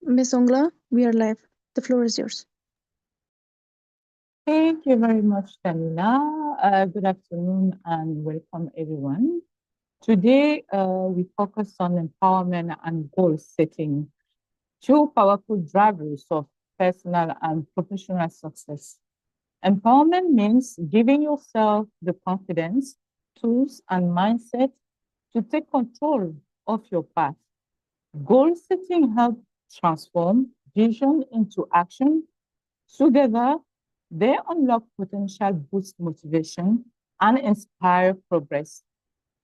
Miss Ongla, we are live. The floor is yours. Thank you very much, Tamina. Good afternoon and welcome, everyone. Today, we focus on empowerment and goal setting, two powerful drivers of personal and professional success. Empowerment means giving yourself the confidence, tools, and mindset to take control of your path. Goal setting helps transform vision into action. Together, they unlock potential, boost motivation, and inspire progress.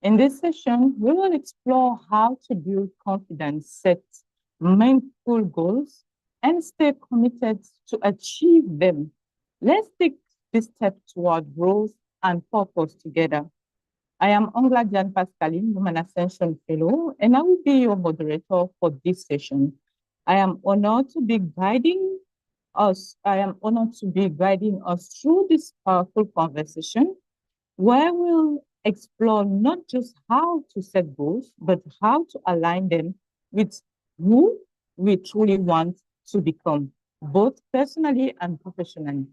In this session, we will explore how to build confidence, set mindful goals, and stay committed to achieve them. Let's take this step toward growth and purpose together. I am Ongla Pascaline, Woman Ascension Fellow, and I will be your moderator for this session. I am honored to be guiding us through this powerful conversation where we'll explore not just how to set goals, but how to align them with who we truly want to become, both personally and professionally.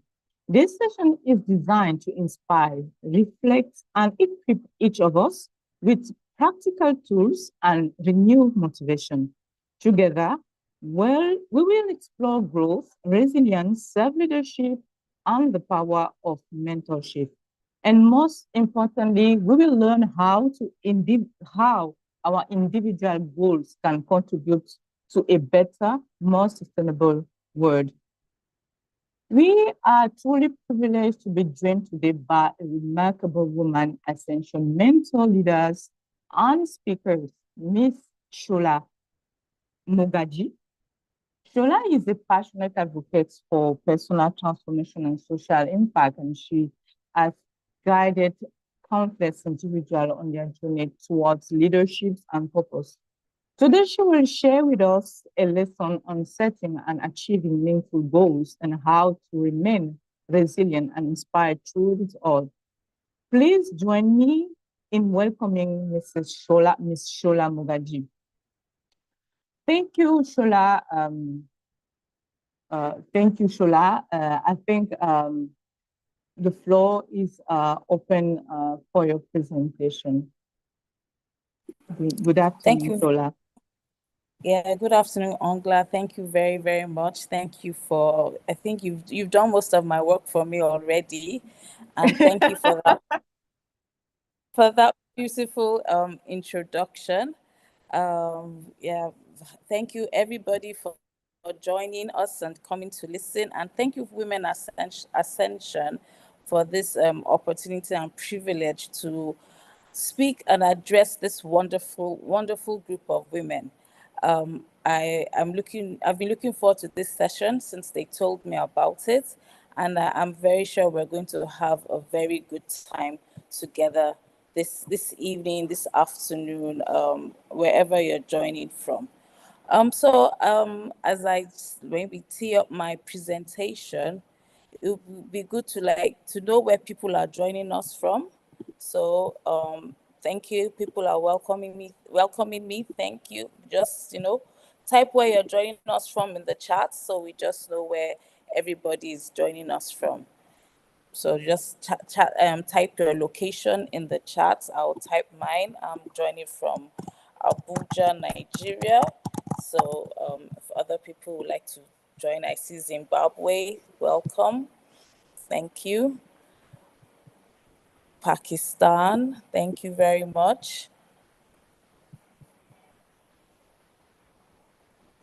This session is designed to inspire, reflect, and equip each of us with practical tools and renewed motivation. Together, we will explore growth, resilience, self-leadership, and the power of mentorship. And most importantly, we will learn how our individual goals can contribute to a better, more sustainable world. We are truly privileged to be joined today by a remarkable woman, Ascension mentor leaders and speakers, Miss Sola Magaji. Sola is a passionate advocate for personal transformation and social impact, and she has guided countless individuals on their journey towards leadership and purpose. Today, she will share with us a lesson on setting and achieving meaningful goals and how to remain resilient and inspired through it all. Please join me in welcoming Miss Sola Mugaji. Thank you, Sola. Thank you, Sola. I think the floor is open for your presentation. Good afternoon, Thank you. Sola. Yeah, good afternoon, Ongla. Thank you very, very much. Thank you for, I think you've done most of my work for me already. And thank you for that beautiful introduction. Yeah, thank you everybody for joining us and coming to listen. And thank you, Women Ascension, for this opportunity and privilege to speak and address this wonderful, wonderful group of women. I've been looking forward to this session since they told me about it, and I'm very sure we're going to have a very good time together this evening, this afternoon, wherever you're joining from. As I maybe tee up my presentation, it would be good to know where people are joining us from. So thank you. People are welcoming me. Thank you. Just type where you're joining us from in the chat, so we just know where everybody is joining us from. So just type your location in the chat. I'll type mine. I'm joining from Abuja, Nigeria. So if other people would like to join, I see Zimbabwe. Welcome. Thank you. Pakistan, thank you very much.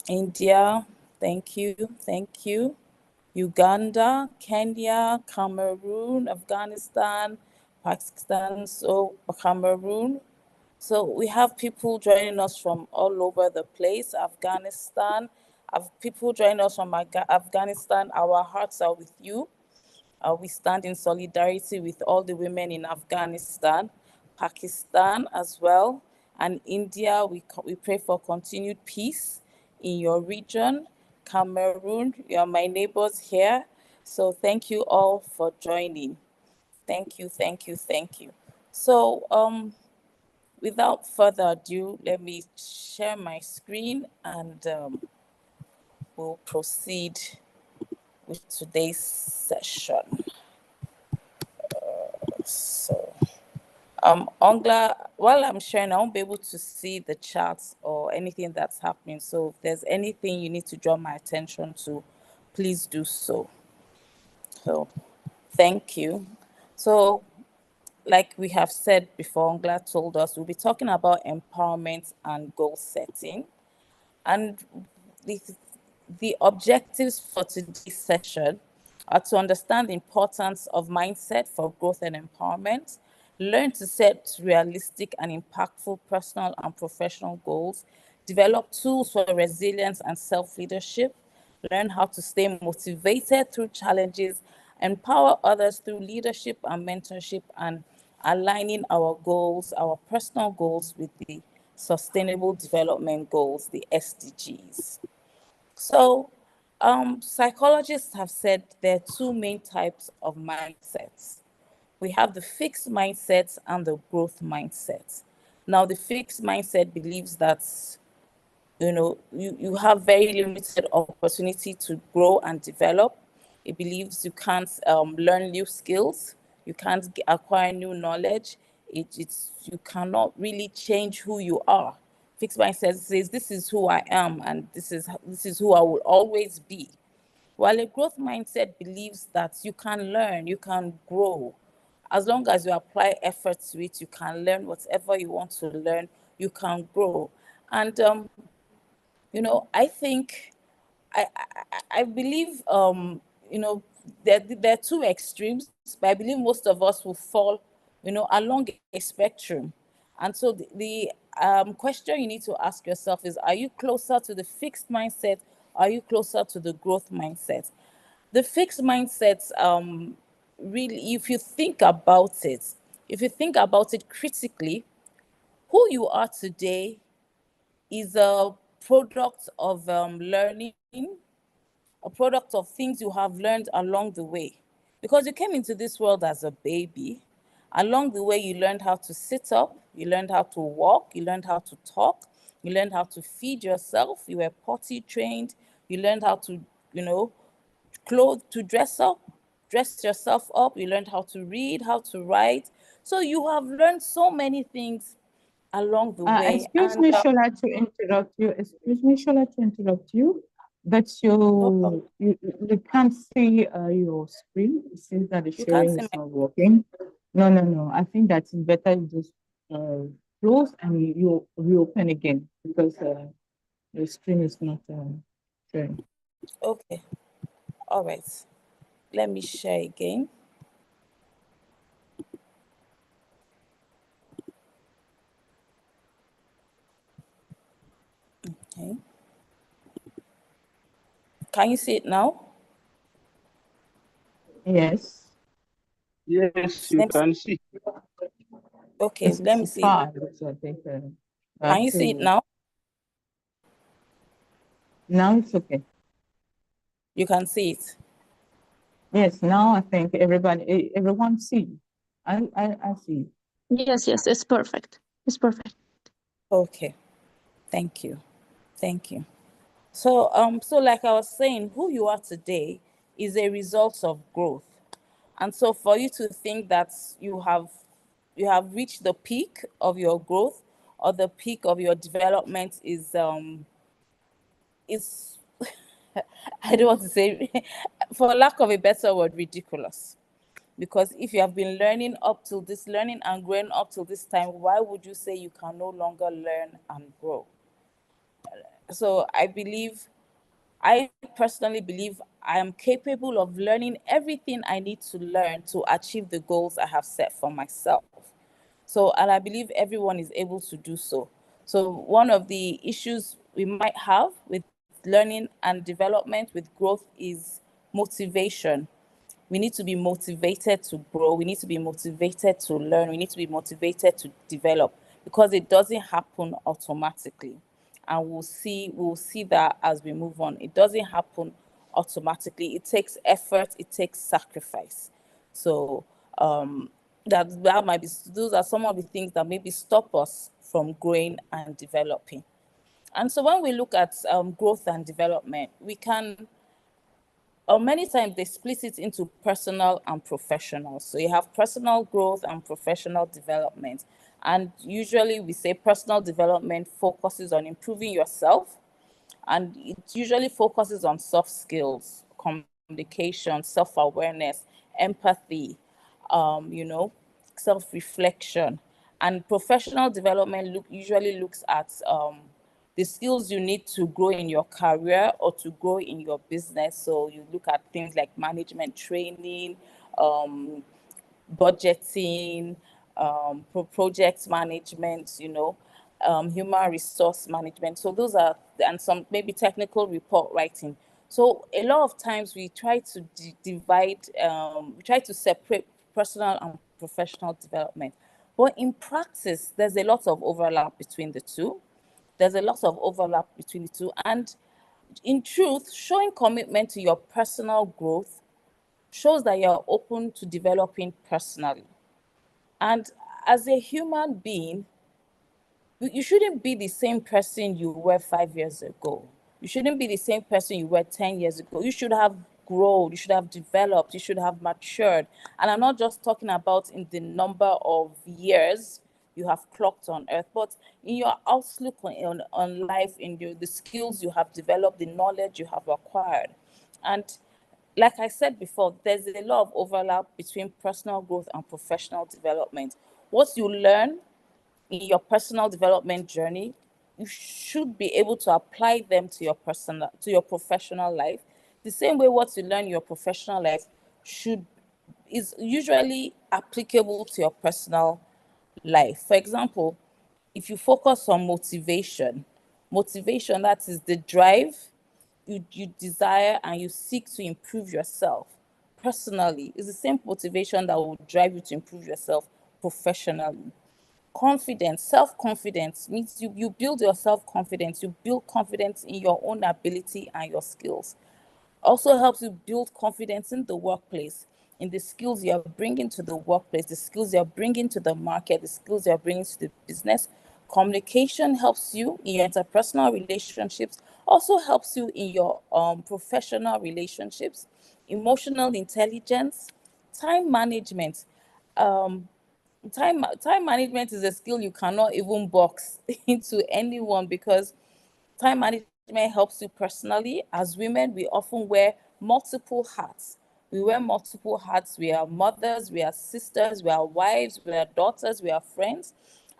India, thank you. Uganda, Kenya, Cameroon, Afghanistan, Pakistan, so Cameroon. So we have people joining us from all over the place. Afghanistan, people joining us from Afghanistan. Our hearts are with you. We stand in solidarity with all the women in Afghanistan, Pakistan as well, and India. We pray for continued peace in your region. Cameroon, you are my neighbors here. So thank you all for joining. Thank you. So without further ado, let me share my screen and we'll proceed with today's session. Ongla, while I'm sharing, I won't be able to see the charts or anything that's happening. So if there's anything you need to draw my attention to, please do so. So thank you. So like we have said before, Ongla told us, we'll be talking about empowerment and goal setting. And the objectives for today's session are to understand the importance of mindset for growth and empowerment, learn to set realistic and impactful personal and professional goals, develop tools for resilience and self-leadership, learn how to stay motivated through challenges, empower others through leadership and mentorship, and aligning our goals, our personal goals with the Sustainable Development Goals, the SDGs. So, psychologists have said there are two main types of mindsets. We have the fixed mindset and the growth mindset. Now, the fixed mindset believes that you have very limited opportunity to grow and develop. It believes you can't learn new skills, you can't acquire new knowledge. You cannot really change who you are. Fixed mindset says this is who I am and this is who I will always be. While a growth mindset believes that you can learn, you can grow. As long as you apply effort to it, you can learn whatever you want to learn, you can grow. And I think I believe there are two extremes, but I believe most of us will fall along a spectrum. And so the question you need to ask yourself is, are you closer to the fixed mindset? Are you closer to the growth mindset? The fixed mindset, really, if you think about it critically, who you are today is a product of learning, a product of things you have learned along the way. Because you came into this world as a baby. Along the way, you learned how to sit up, you learned how to walk, you learned how to talk, you learned how to feed yourself, you were potty trained, you learned how to, dress yourself up, you learned how to read, how to write. So you have learned so many things along the way. Excuse me, Sola, to interrupt you. Excuse me, Sola, to interrupt you. But you can't see your screen. It seems that the sharing is not working. No. I think that it's better you just close and you reopen again because the screen is not sharing. Okay. All right. Let me share again. Okay. Can you see it now? Yes. Yes, you can see. Okay, let me see. So I think, can you see it now? Now it's okay. You can see it. Yes, now I think everyone see. I see. Yes, it's perfect. It's perfect. Okay. Thank you. So like I was saying, who you are today is a result of growth. And so for you to think that you have reached the peak of your growth or the peak of your development is I don't want to say, for lack of a better word, ridiculous. Because if you have been learning and growing up till this time, why would you say you can no longer learn and grow? So I personally believe I am capable of learning everything I need to learn to achieve the goals I have set for myself. So, and I believe everyone is able to do so. So one of the issues we might have with learning and development, with growth, is motivation. We need to be motivated to grow. We need to be motivated to learn. We need to be motivated to develop, because it doesn't happen automatically. And we'll see that as we move on. It doesn't happen automatically. It takes effort. It takes sacrifice. So that those are some of the things that maybe stop us from growing and developing. And so when we look at growth and development, we can, many times they split it into personal and professional. So you have personal growth and professional development. And usually we say personal development focuses on improving yourself, and it usually focuses on soft skills, communication, self-awareness, empathy, self-reflection. And professional development usually looks at the skills you need to grow in your career or to grow in your business. So you look at things like management training, budgeting, project management, human resource management. So those are, and some maybe technical report writing. So a lot of times we try to divide, we try to separate personal and professional development. But in practice, there's a lot of overlap between the two. There's a lot of overlap between the two. And in truth, showing commitment to your personal growth shows that you're open to developing personally. And as a human being, you shouldn't be the same person you were 5 years ago. You shouldn't be the same person you were 10 years ago. You should have grown, you should have developed, you should have matured. And I'm not just talking about in the number of years you have clocked on earth, but in your outlook on life, in the skills you have developed, the knowledge you have acquired. And like I said before, there's a lot of overlap between personal growth and professional development. What you learn in your personal development journey, you should be able to apply them to your professional life. The same way what you learn in your professional life is usually applicable to your personal life. For example, if you focus on motivation, that is the drive you desire and you seek to improve yourself personally, is the same motivation that will drive you to improve yourself professionally. Confidence, self-confidence means you build your self-confidence, you build confidence in your own ability and your skills. Also helps you build confidence in the workplace, in the skills you're bringing to the workplace, the skills you're bringing to the market, the skills you're bringing to the business. Communication helps you in your interpersonal relationships, also helps you in your professional relationships. Emotional intelligence, time management. Um, time management is a skill you cannot even box into anyone, because time management helps you personally. As women, we often wear multiple hats. We wear multiple hats. We are mothers, we are sisters, we are wives, we are daughters, we are friends.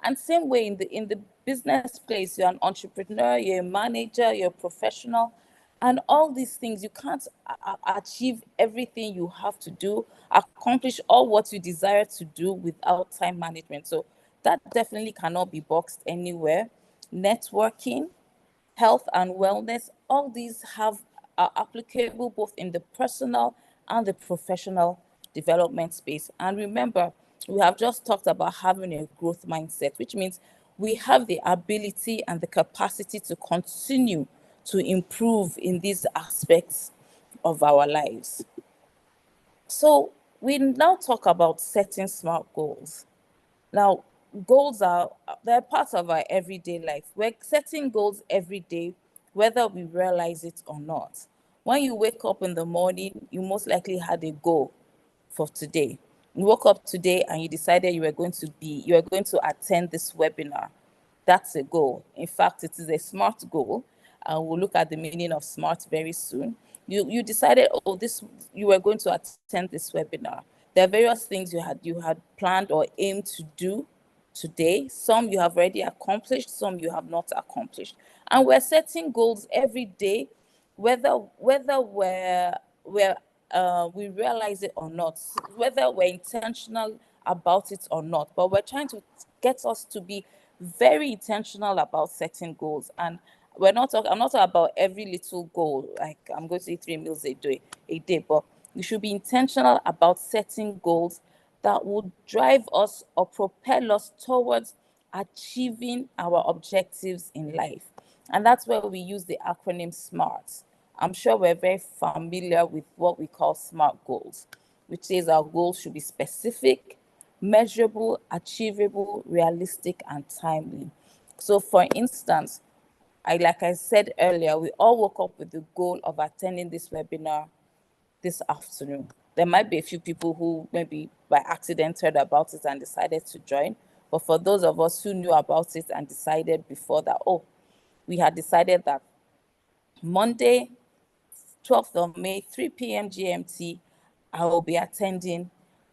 And same way in the business place, you're an entrepreneur, you're a manager, you're a professional. And all these things, you can't achieve everything you have to do, accomplish all what you desire to do without time management. So that definitely cannot be boxed anywhere. Networking, health and wellness, all these are applicable both in the personal and the professional development space. And remember, we have just talked about having a growth mindset, which means we have the ability and the capacity to continue to improve in these aspects of our lives. So we now talk about setting smart goals. Now, they're part of our everyday life. We're setting goals every day, whether we realize it or not. When you wake up in the morning, you most likely had a goal for today. You woke up today and you decided you were going to attend this webinar. That's a goal. In fact, it is a SMART goal. And we'll look at the meaning of SMART very soon. You decided, you were going to attend this webinar. There are various things you had planned or aimed to do today. Some you have already accomplished, some you have not accomplished. And we're setting goals every day, whether we realize it or not, whether we're intentional about it or not. But we're trying to get us to be very intentional about setting goals. And I'm not talking about every little goal, like I'm going to eat 3 meals a day, but we should be intentional about setting goals that will drive us or propel us towards achieving our objectives in life. And that's where we use the acronym SMART. I'm sure we're very familiar with what we call SMART goals, which says our goals should be specific, measurable, achievable, realistic, and timely. So for instance, like I said earlier, we all woke up with the goal of attending this webinar this afternoon. There might be a few people who maybe by accident heard about it and decided to join. But for those of us who knew about it and decided before that, we had decided that Monday, 12th of May, 3 p.m. GMT, I will be attending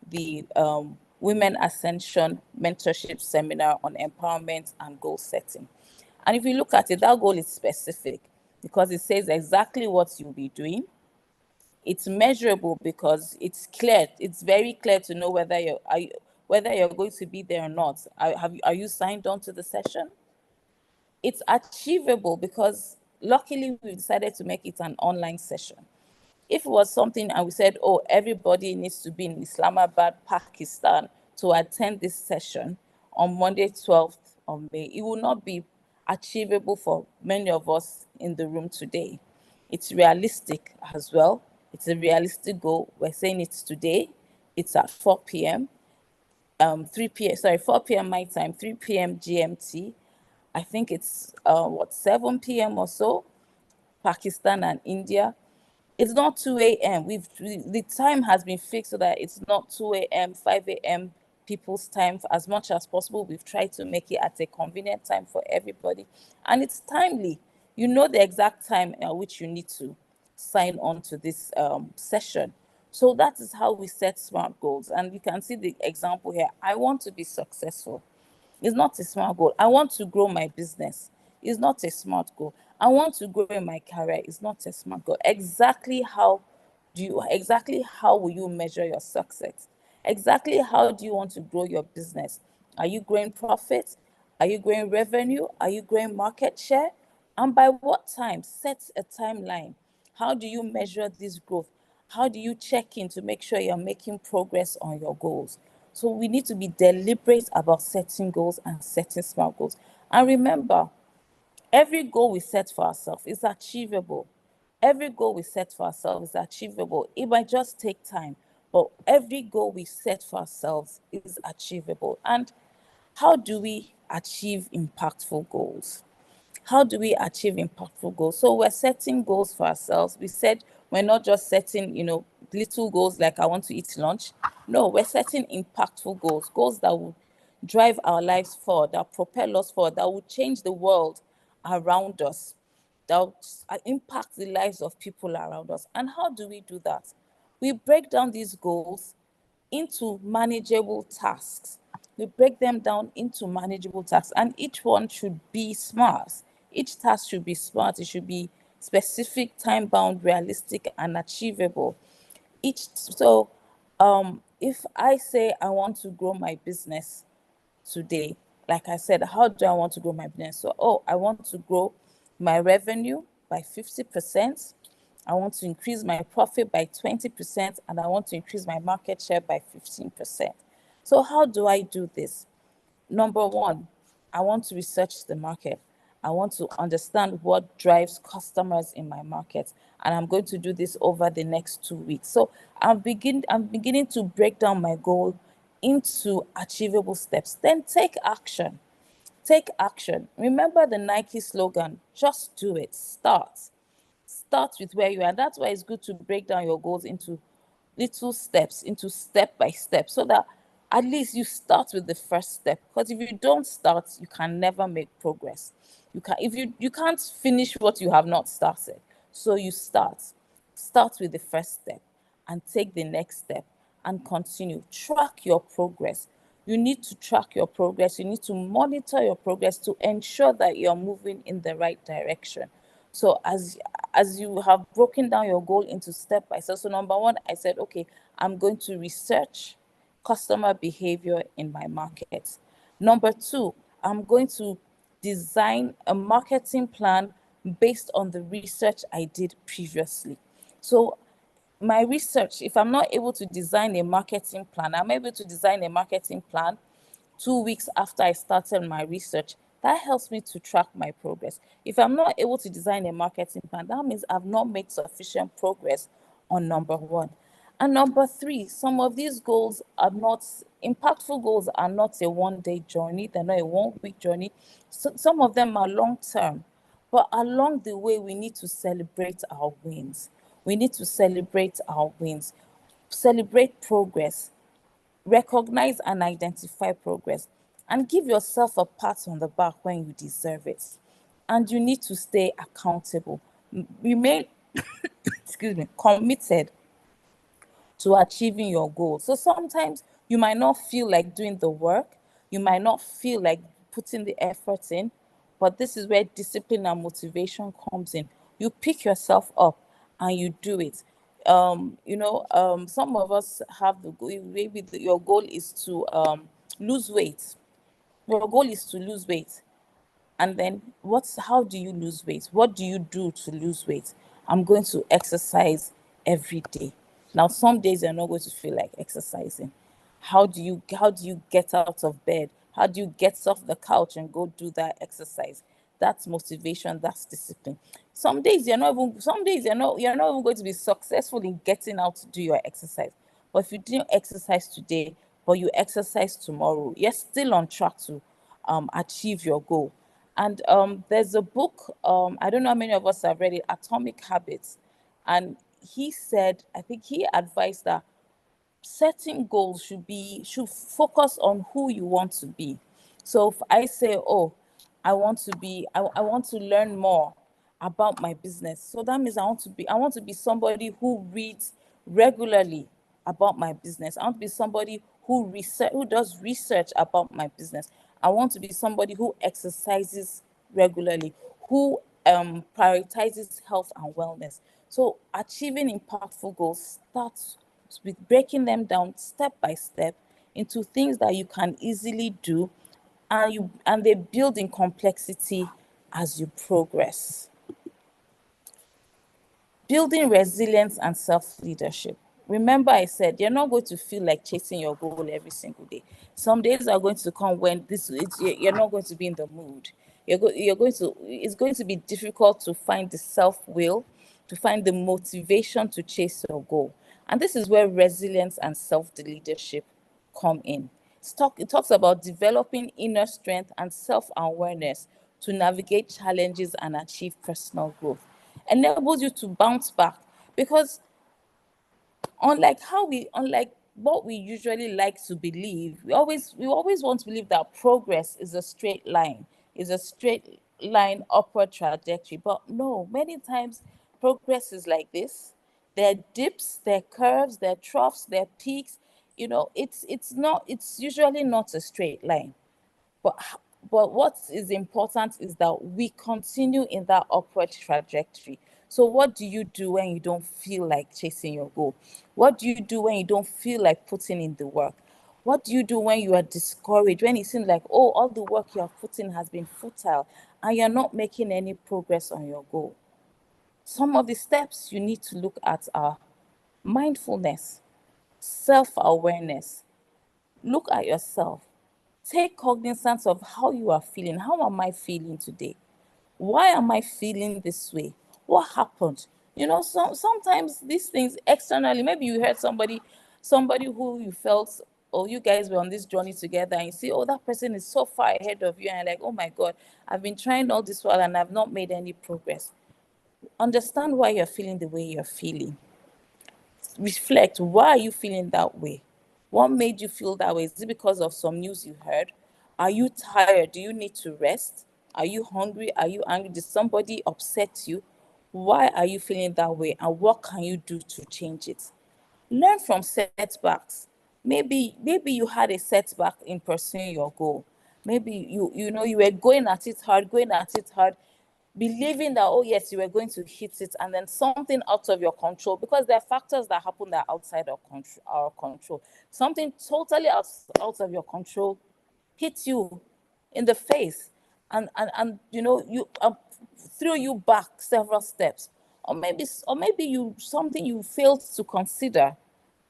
the Women Ascension Mentorship Seminar on Empowerment and Goal Setting. And if you look at it, that goal is specific because it says exactly what you'll be doing. It's measurable because it's clear. It's very clear to know whether you're going to be there or not. Are you signed on to the session? It's achievable because luckily we decided to make it an online session. If it was something and we said, everybody needs to be in Islamabad, Pakistan to attend this session on Monday, 12th of May, it will not be achievable for many of us in the room today. It's realistic as well. It's a realistic goal. We're saying it's today. It's at 4 p.m. 4 p.m. my time, 3 p.m. GMT. I think it's 7 p.m. or so, Pakistan and India. It's not 2 a.m. The time has been fixed so that it's not 2 a.m., 5 a.m. people's time. As much as possible, we've tried to make it at a convenient time for everybody. And it's timely. You know the exact time at which you need to sign on to this session. So that is how we set SMART goals. And you can see the example here. I want to be successful. It's not a SMART goal. I want to grow my business. It's not a SMART goal. I want to grow in my career. It's not a SMART goal. Exactly how will you measure your success? Exactly how do you want to grow your business? Are you growing profit? Are you growing revenue? Are you growing market share? And by what time? Set a timeline. How do you measure this growth? How do you check in to make sure you're making progress on your goals? So we need to be deliberate about setting goals and setting SMART goals. And remember, every goal we set for ourselves is achievable. Every goal we set for ourselves is achievable. It might just take time, but every goal we set for ourselves is achievable. And how do we achieve impactful goals? How do we achieve impactful goals? So we're setting goals for ourselves. We said we're not just setting, little goals like I want to eat lunch. No, we're setting impactful goals, goals that will drive our lives forward, that propel us forward, that will change the world around us, that will impact the lives of people around us. And how do we do that? We break down these goals into manageable tasks. We break them down into manageable tasks, and each one should be smart. Each task should be smart. It should be specific, time-bound, realistic, and achievable. If I say I want to grow my business today, like I said, how do I want to grow my business? So, I want to grow my revenue by 50%. I want to increase my profit by 20%, and I want to increase my market share by 15%. So how do I do this? Number one, I want to research the market. I want to understand what drives customers in my market. And I'm going to do this over the next 2 weeks. So I'm beginning to break down my goal into achievable steps. Then take action. Take action. Remember the Nike slogan, just do it. Start with where you are. That's why it's good to break down your goals into little steps, into step by step, so that at least you start with the first step. Because if you don't start, you can never make progress. You can't finish what you have not started. So you start with the first step and take the next step and continue. Track your progress. You need to track your progress. You need to monitor your progress to ensure that you're moving in the right direction. So as you have broken down your goal into step by step. So number one, I said, okay, I'm going to research customer behavior in my market. Number two, I'm going to design a marketing plan based on the research I did previously. So my research, if I'm not able to design a marketing plan, I'm able to design a marketing plan 2 weeks after I started my research. That helps me to track my progress. If I'm not able to design a marketing plan, that means I've not made sufficient progress on number one. And number three, some of these goals are not, impactful goals are not a one-day journey. They're not a one-week journey. So some of them are long-term. But along the way, we need to celebrate our wins. We need to celebrate our wins, celebrate progress, recognize and identify progress, and give yourself a pat on the back when you deserve it. And you need to stay accountable. Remain, excuse me, committed to achieving your goals. So sometimes you might not feel like doing the work, you might not feel like putting the effort in, but this is where discipline and motivation comes in. You pick yourself up and you do it. Some of us have the goal, maybe your goal is to lose weight. Your goal is to lose weight. And then how do you lose weight? What do you do to lose weight? I'm going to exercise every day. Now, some days you're not going to feel like exercising. How do you get out of bed? How do you get off the couch and go do that exercise? That's motivation, that's discipline. Some days you're not even going to be successful in getting out to do your exercise. But if you didn't exercise today, but you exercise tomorrow, you're still on track to achieve your goal. And there's a book, I don't know how many of us have read it, Atomic Habits. And I think he advised that setting goals should focus on who you want to be. So if I say, oh, I want to learn more about my business. So that means I want to be somebody who reads regularly about my business. I want to be somebody who does research about my business. I want to be somebody who exercises regularly, who prioritizes health and wellness. So achieving impactful goals starts with breaking them down step by step into things that you can easily do, and they build in complexity as you progress. Building resilience and self-leadership. Remember, I said you're not going to feel like chasing your goal every single day. Some days are going to come when you're not going to be in the mood. It's going to be difficult to find the self-will, to find the motivation to chase your goal. And this is where resilience and self-leadership come in. It talks about developing inner strength and self-awareness to navigate challenges and achieve personal growth. Enables you to bounce back, because unlike what we usually like to believe, we always want to believe that progress is a straight line, upward trajectory. But no, many times progress is like this. There are dips, there are curves, there are troughs, there are peaks. It's usually not a straight line. But what is important is that we continue in that upward trajectory. So what do you do when you don't feel like chasing your goal? What do you do when you don't feel like putting in the work? What do you do when you are discouraged, when it seems like, oh, all the work you have put in has been futile and you're not making any progress on your goal? Some of the steps you need to look at are mindfulness, self-awareness. Look at yourself. Take cognizance of how you are feeling. How am I feeling today? Why am I feeling this way? What happened? Sometimes these things externally, maybe you heard somebody who you felt, or you guys were on this journey together, and you see, oh, that person is so far ahead of you, and you're like, oh my God, I've been trying all this while and I've not made any progress. Understand why you're feeling the way you're feeling. Reflect, why are you feeling that way? What made you feel that way? Is it because of some news you heard? Are you tired? Do you need to rest? Are you hungry? Are you angry? Did somebody upset you? Why are you feeling that way? And what can you do to change it? Learn from setbacks. Maybe you had a setback in pursuing your goal. Maybe you were going at it hard, believing that, oh yes, you were going to hit it, and then something out of your control, because there are factors that happen that are outside of our control. Something totally out of your control hits you in the face, and you threw you back several steps, or maybe something you failed to consider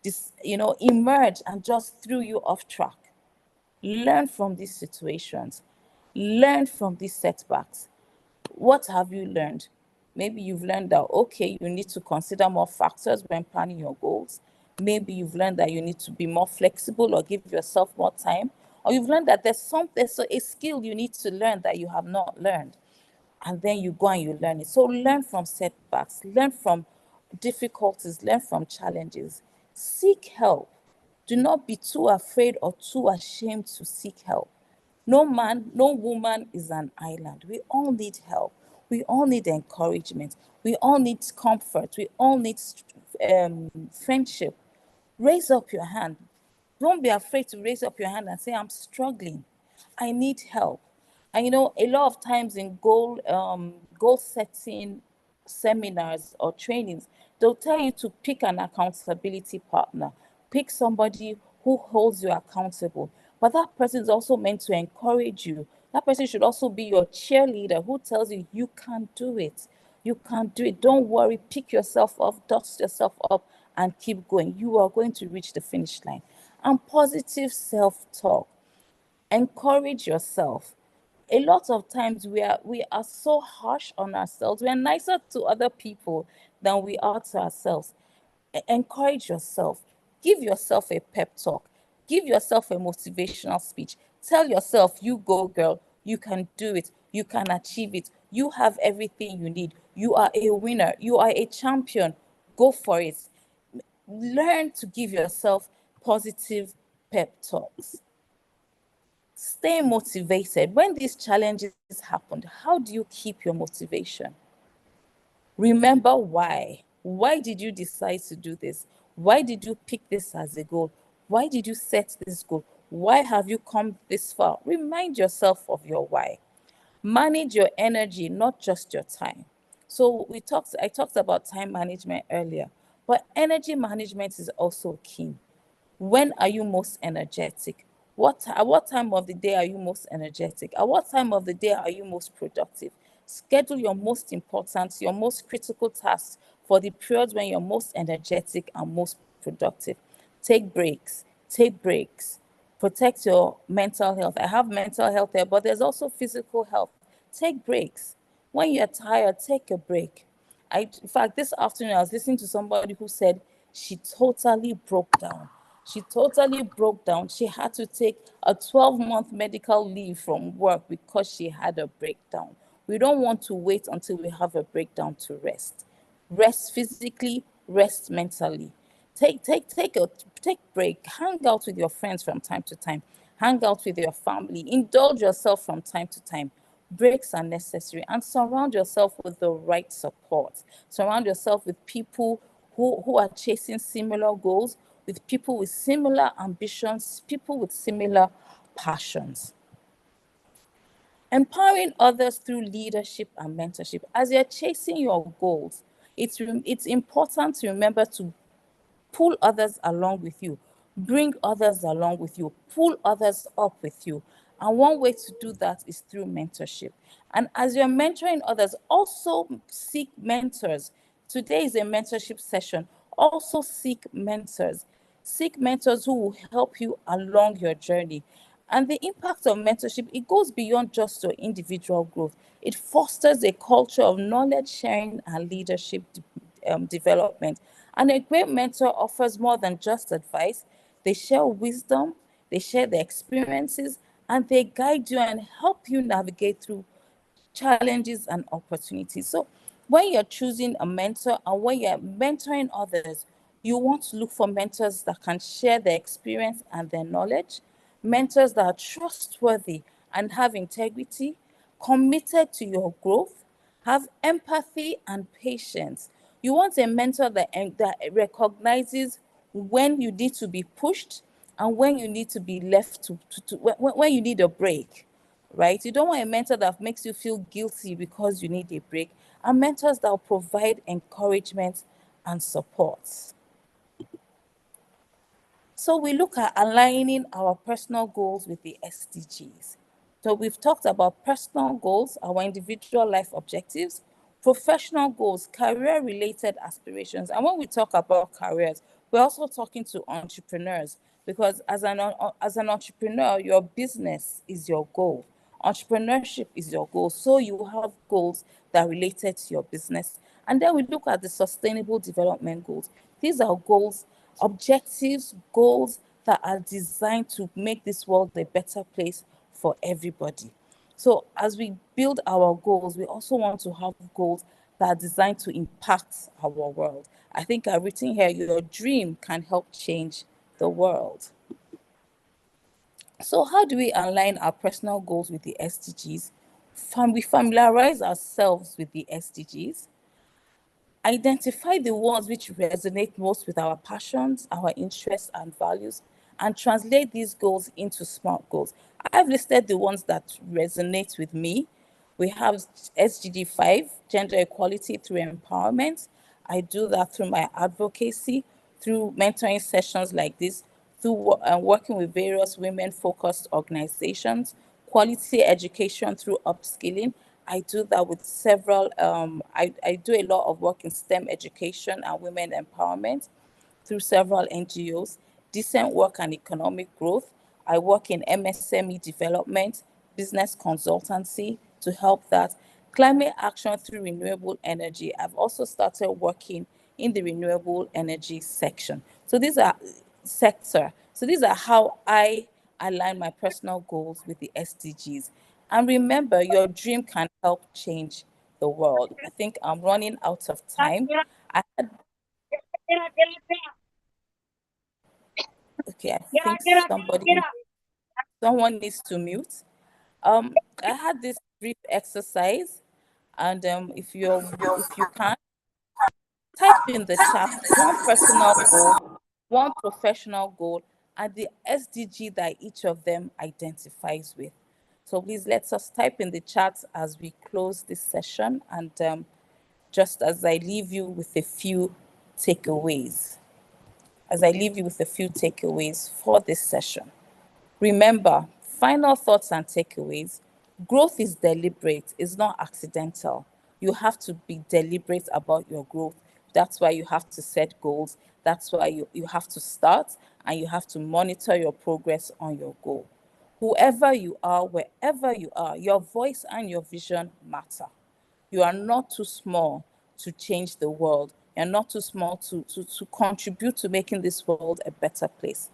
this emerge and just threw you off track. Learn from these situations, learn from these setbacks. What have you learned? Maybe you've learned that, okay, you need to consider more factors when planning your goals. Maybe you've learned that you need to be more flexible or give yourself more time. Or you've learned that there's a skill you need to learn that you have not learned. and then you go and you learn it. So learn from setbacks, learn from difficulties, learn from challenges. Seek help. Do not be too afraid or too ashamed to seek help. No man, no woman is an island. We all need help. We all need encouragement. We all need comfort. We all need friendship. Raise up your hand. Don't be afraid to raise up your hand and say, I'm struggling. I need help. And a lot of times in goal setting seminars or trainings, they'll tell you to pick an accountability partner. Pick somebody who holds you accountable. But that person is also meant to encourage you. That person should also be your cheerleader who tells you you can do it. You can do it. Don't worry. Pick yourself up, dust yourself up, and keep going. You are going to reach the finish line. And positive self-talk. Encourage yourself. A lot of times we are so harsh on ourselves. We are nicer to other people than we are to ourselves. Encourage yourself. Give yourself a pep talk. Give yourself a motivational speech. Tell yourself, you go, girl. You can do it. You can achieve it. You have everything you need. You are a winner. You are a champion. Go for it. Learn to give yourself positive pep talks. Stay motivated. When these challenges happened, how do you keep your motivation? Remember why. Why did you decide to do this? Why did you pick this as a goal? Why did you set this goal? Why have you come this far? Remind yourself of your why. Manage your energy, not just your time. So I talked about time management earlier, but energy management is also key. When are you most energetic? At what time of the day are you most energetic? At what time of the day are you most productive? Schedule your most important, your most critical tasks for the periods when you're most energetic and most productive. Take breaks. Take breaks. Protect your mental health. I have mental health there, but there's also physical health. Take breaks. When you're tired, take a break. In fact, this afternoon, I was listening to somebody who said she totally broke down. She totally broke down. She had to take a 12-month medical leave from work because she had a breakdown. We don't want to wait until we have a breakdown to rest. Rest physically, rest mentally. Take break. Hang out with your friends from time to time. Hang out with your family. Indulge yourself from time to time. Breaks are necessary, and surround yourself with the right support. Surround yourself with people who are chasing similar goals, with people with similar ambitions, people with similar passions. Empowering others through leadership and mentorship. As you're chasing your goals, it's important to remember to pull others along with you, bring others along with you, pull others up with you. And one way to do that is through mentorship. And as you're mentoring others, also seek mentors. Today is a mentorship session. Also seek mentors. Seek mentors who will help you along your journey. And the impact of mentorship, it goes beyond just your individual growth. It fosters a culture of knowledge sharing and leadership development. And a great mentor offers more than just advice. They share wisdom, they share their experiences, and they guide you and help you navigate through challenges and opportunities. So when you're choosing a mentor and when you're mentoring others, you want to look for mentors that can share their experience and their knowledge, mentors that are trustworthy and have integrity, committed to your growth, have empathy and patience. You want a mentor that recognizes when you need to be pushed and when you need to be left when you need a break, right? You don't want a mentor that makes you feel guilty because you need a break, and mentors that will provide encouragement and support. So we look at aligning our personal goals with the SDGs. So we've talked about personal goals, our individual life objectives, professional goals, career-related aspirations. And when we talk about careers, we're also talking to entrepreneurs, because as an entrepreneur, your business is your goal. Entrepreneurship is your goal. So you have goals that are related to your business. And then we look at the sustainable development goals. These are goals, objectives, goals that are designed to make this world a better place for everybody. So as we build our goals, we also want to have goals that are designed to impact our world. I think I've written here, your dream can help change the world. So how do we align our personal goals with the SDGs? We familiarize ourselves with the SDGs, identify the ones which resonate most with our passions, our interests and values, and translate these goals into SMART goals. I've listed the ones that resonate with me. We have SDG 5, gender equality through empowerment. I do that through my advocacy, through mentoring sessions like this, through working with various women-focused organizations, quality education through upskilling. I do that with several, I do a lot of work in STEM education and women empowerment through several NGOs, decent work and economic growth. I work in MSME development, business consultancy to help that. Climate action through renewable energy. I've also started working in the renewable energy section. So these are So these are how I align my personal goals with the SDGs. And remember, your dream can help change the world. I think I'm running out of time. Okay, I think someone needs to mute. I had this brief exercise, and if you can type in the chat one personal goal, one professional goal, and the SDG that each of them identifies with. So please let us type in the chat as we close this session, and just as I leave you with a few takeaways. For this session. Remember, final thoughts and takeaways. Growth is deliberate, it's not accidental. You have to be deliberate about your growth. That's why you have to set goals. That's why you have to start, and you have to monitor your progress on your goal. Whoever you are, wherever you are, your voice and your vision matter. You are not too small to change the world. You're not too small to contribute to making this world a better place.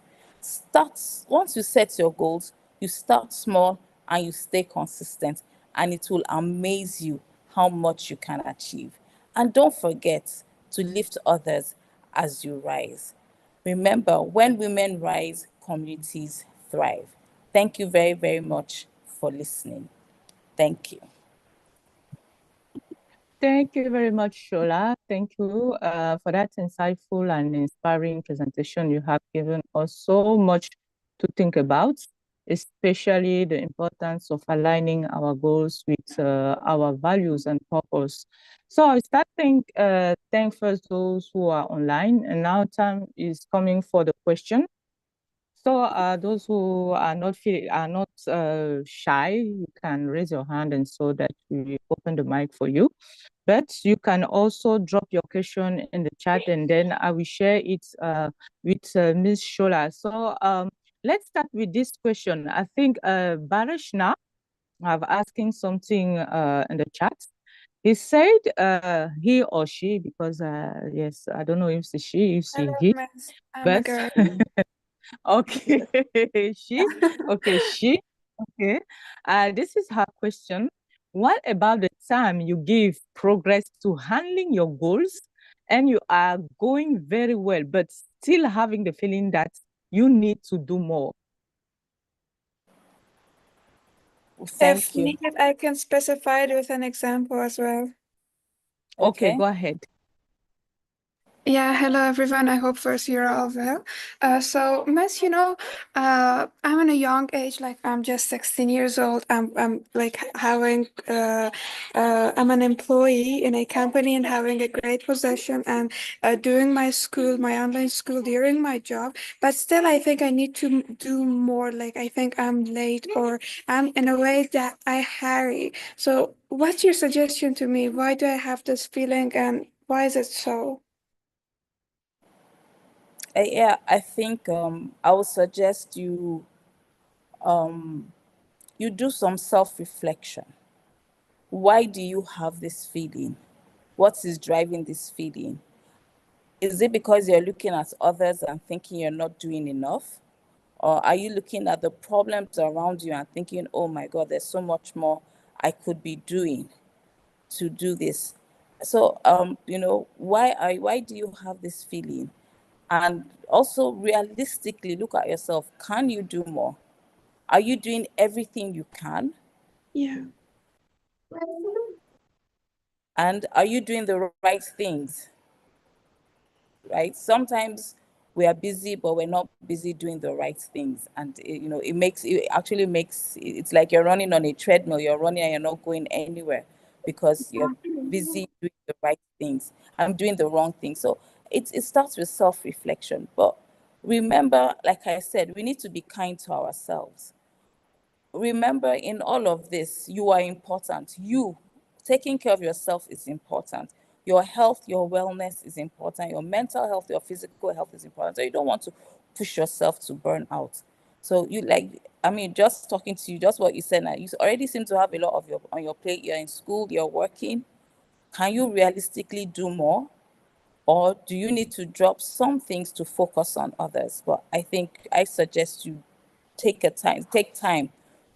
Once you set your goals, you start small and you stay consistent, and it will amaze you how much you can achieve. And don't forget to lift others as you rise. Remember, when women rise, communities thrive. Thank you very, very much for listening. Thank you. Thank you very much, Sola. Thank you for that insightful and inspiring presentation. You have given us so much to think about, especially the importance of aligning our goals with our values and purpose. So I start thank first those who are online, and now time is coming for the question. So those who are not shy, you can raise your hand, and so that we open the mic for you. But you can also drop your question in the chat, and then I will share it with Ms. Shola. So let's start with this question. I think Barashna have asking something in the chat. He said he or she, because yes, I don't know if it's she, if it's he, but okay, she. Okay. This is her question. What about the time you give progress to handling your goals and you are going very well, but still having the feeling that you need to do more? Thank you. If needed, I can specify it with an example as well. Okay, go ahead. Yeah, hello everyone. I hope first you're all well. So, Miss, I'm in a young age, like I'm just 16 years old. I'm like I'm an employee in a company and having a great position and doing my online school during my job. But still, I think I need to do more. Like I think I'm late or I'm in a way that I hurry. So, what's your suggestion to me? Why do I have this feeling and why is it so? Yeah, I think I would suggest you you do some self-reflection. Why do you have this feeling? What is driving this feeling? Is it because you're looking at others and thinking you're not doing enough? Or are you looking at the problems around you and thinking, oh my God, there's so much more I could be doing to do this? So, why do you have this feeling? And also realistically look at yourself. Can you do more? Are you doing everything you can? Yeah. And are you doing the right things? Right? Sometimes we are busy, but we're not busy doing the right things. And it's like you're running on a treadmill. You're running and you're not going anywhere because you're busy doing the right things. I'm doing the wrong thing. So it starts with self-reflection. But remember, like I said, we need to be kind to ourselves. Remember, in all of this, you are important. You taking care of yourself is important. Your health, your wellness is important. Your mental health, your physical health is important. So you don't want to push yourself to burn out. So just talking to you, just what you said now, you already seem to have a lot of on your plate. You're in school, you're working. Can you realistically do more? Or do you need to drop some things to focus on others? But I think I suggest you take time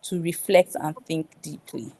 to reflect and think deeply.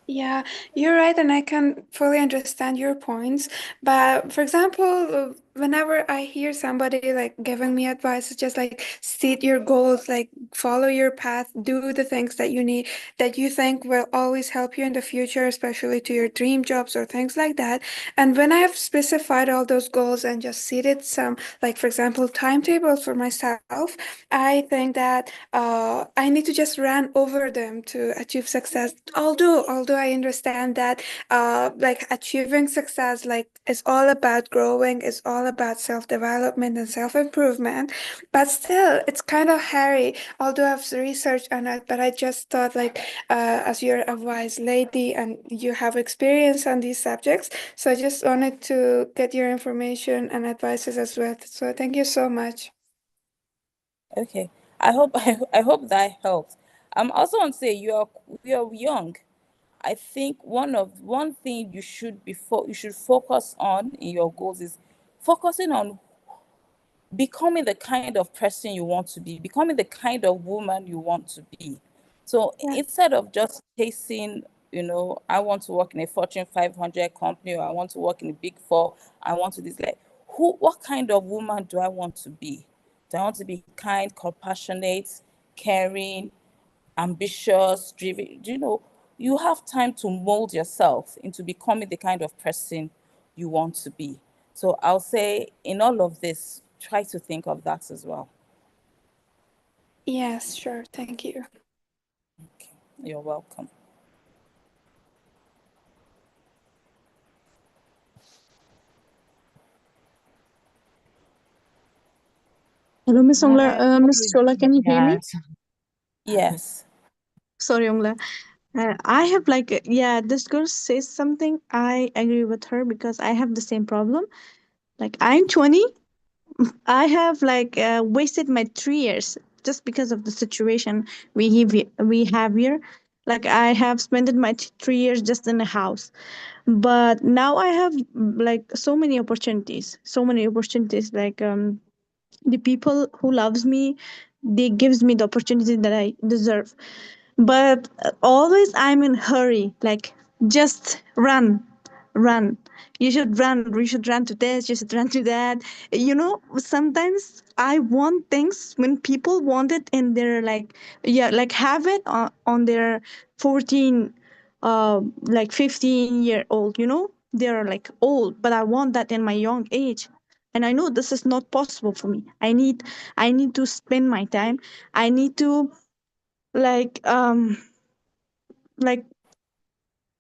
Yeah, you're right, and I can fully understand your points. But for example, whenever I hear somebody like giving me advice, it's just like set your goals, like follow your path, do the things that you need, that you think will always help you in the future, especially to your dream jobs or things like that. And when I have specified all those goals and just seated some, like for example, timetables for myself, I think that I need to just run over them to achieve success. Although I understand that like achieving success like is all about growing, is all about self-development and self-improvement, but still it's kind of hairy. Although I've researched on it, but I just thought like as you're a wise lady and you have experience on these subjects, so I just wanted to get your information and advices as well. So thank you so much. Okay. I hope that helps. Also want to say you're young. I think one thing you should focus on in your goals is focusing on becoming the kind of person you want to be, becoming the kind of woman you want to be. So Yeah. instead of just chasing, I want to work in a Fortune 500 company, or I want to work in a Big Four, I want to this, like, what kind of woman do I want to be? Do I want to be kind, compassionate, caring, ambitious, driven? You have time to mold yourself into becoming the kind of person you want to be. So I'll say in all of this, try to think of that as well. Yes, sure. Thank you. Okay. You're welcome. Hello, Miss Ongla. Miss Sorry, Sola, can you hear me? yes. Yes. Sorry, Ongla. I have this girl says something. I agree with her because I have the same problem. Like, I'm 20. I have wasted my 3 years just because of the situation we have here. Like, I have spent my 3 years just in a house, but now I have so many opportunities. The people who loves me, they gives me the opportunity that I deserve. But always I'm in hurry, like, just run. You should run to this, you should run to that. Sometimes I want things when people want it in their, have it on their 14 15-year old. They're like old, but I want that in my young age. And I know this is not possible for me. I need to spend my time. I need to, like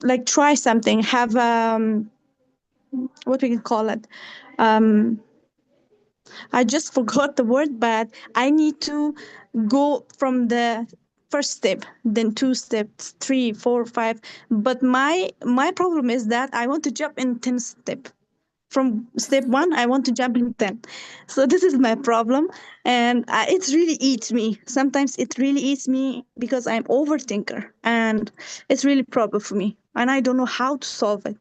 like try something, have, what we can call it. um I just forgot the word, but I need to go from the first step, then two steps, three, four, five. But my problem is that I want to jump in 10 step. From step one, I want to jump in 10. So this is my problem. And it really eats me. Sometimes it really eats me because I'm overthinker. And it's really problem for me. And I don't know how to solve it.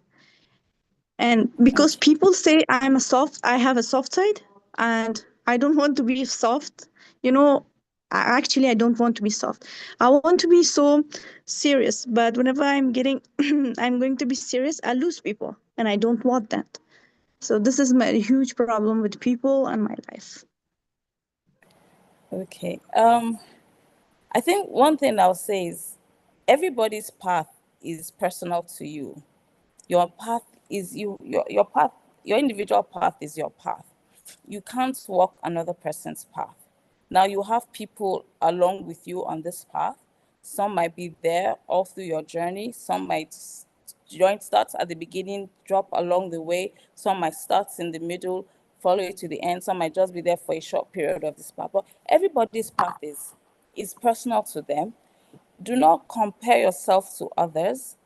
And because Okay. people say I have a soft side, and I don't want to be soft. You know, Actually, I don't want to be soft. I want to be so serious. But whenever I'm getting, I'm going to be serious, I lose people, and I don't want that. So this is my huge problem with people and my life. Okay. I think one thing I'll say is everybody's path is personal to you. Your path is your path, your individual path is your path. You can't walk another person's path. Now you have people along with you on this path. Some might be there all through your journey. Some might join start at the beginning, drop along the way. Some might start in the middle, follow you to the end. Some might just be there for a short period of this path. But everybody's path is personal to them. Do not compare yourself to others.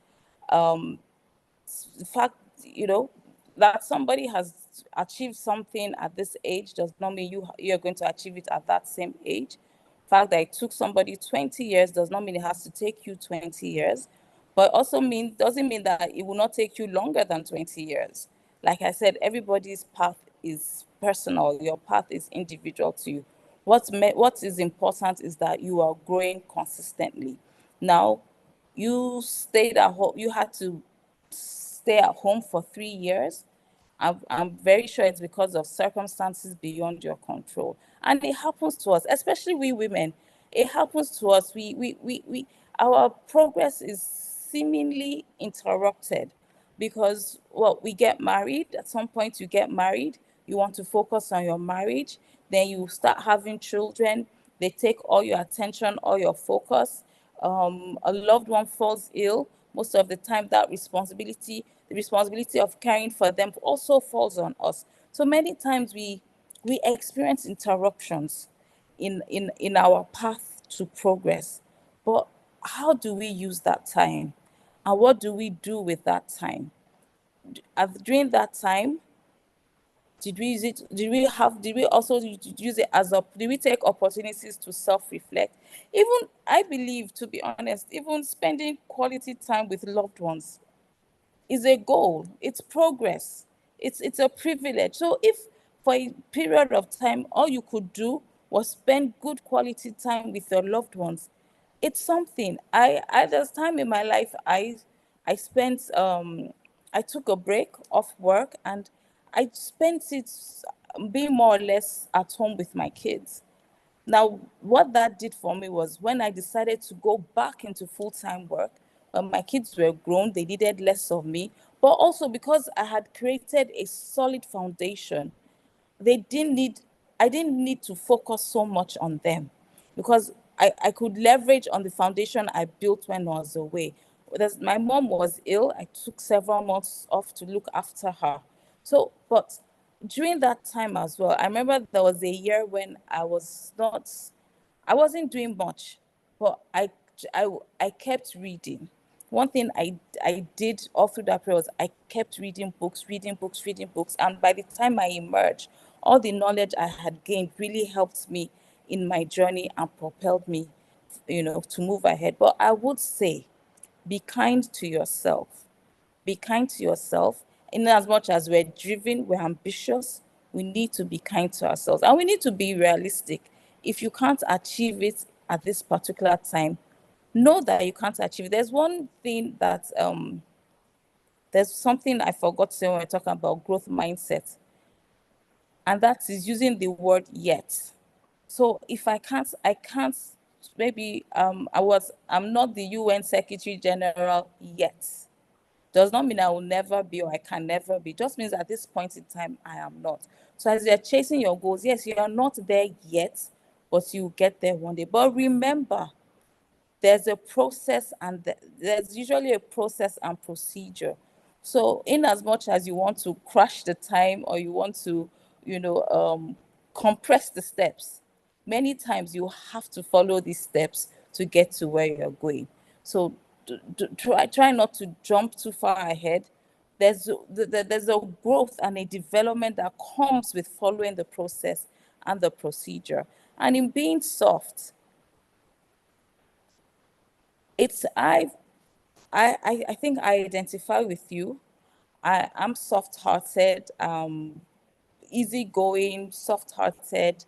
The fact, that somebody has achieved something at this age does not mean you're going to achieve it at that same age. The fact that it took somebody 20 years does not mean it has to take you 20 years, but also doesn't mean that it will not take you longer than 20 years. Like I said, everybody's path is personal. Your path is individual to you. What is important is that you are growing consistently. Now, you stayed at home. You had to stay at home for 3 years. I'm very sure it's because of circumstances beyond your control. And it happens to us, especially we women. It happens to us. Our progress is seemingly interrupted because, well, we get married. At some point, you get married. You want to focus on your marriage. Then you start having children. They take all your attention, all your focus. A loved one falls ill. Most of the time, the responsibility of caring for them also falls on us. So many times we experience interruptions in our path to progress. But how do we use that time? And what do we do with that time? During that time, did we use it? Did we also use it did we take opportunities to self-reflect? Even, I believe, to be honest, even spending quality time with loved ones is a goal. It's progress. It's a privilege. So if for a period of time all you could do was spend good quality time with your loved ones, it's something. There's time in my life I spent I took a break off work and I spent it being more or less at home with my kids. Now, what that did for me was when I decided to go back into full-time work, my kids were grown, they needed less of me, but also because I had created a solid foundation, they didn't need, I didn't need to focus so much on them because I could leverage on the foundation I built when I was away. My mom was ill. I took several months off to look after her. So, but during that time as well, I remember there was a year when I wasn't doing much, but I kept reading. One thing I did all through that period was I kept reading books, reading books, reading books. And by the time I emerged, all the knowledge I had gained really helped me in my journey and propelled me, to move ahead. But I would say, be kind to yourself. Be kind to yourself. In as much as we're driven, we're ambitious, we need to be kind to ourselves. And we need to be realistic. If you can't achieve it at this particular time, know that you can't achieve it. There's something I forgot to say when we're talking about growth mindset, and that is using the word yet. So if I can't, maybe I'm not the UN Secretary General yet. Does not mean I will never be or I can never be. Just means at this point in time, I am not. So as you're chasing your goals, yes, you are not there yet, but you get there one day. But remember, there's a process and there's usually a process and procedure. So in as much as you want to crush the time or you want to, compress the steps, many times you have to follow these steps to get to where you're going. So try not to jump too far ahead. There's a growth and a development that comes with following the process and the procedure. And in being soft, it's I think I identify with you. I'm soft-hearted, easygoing, soft-hearted.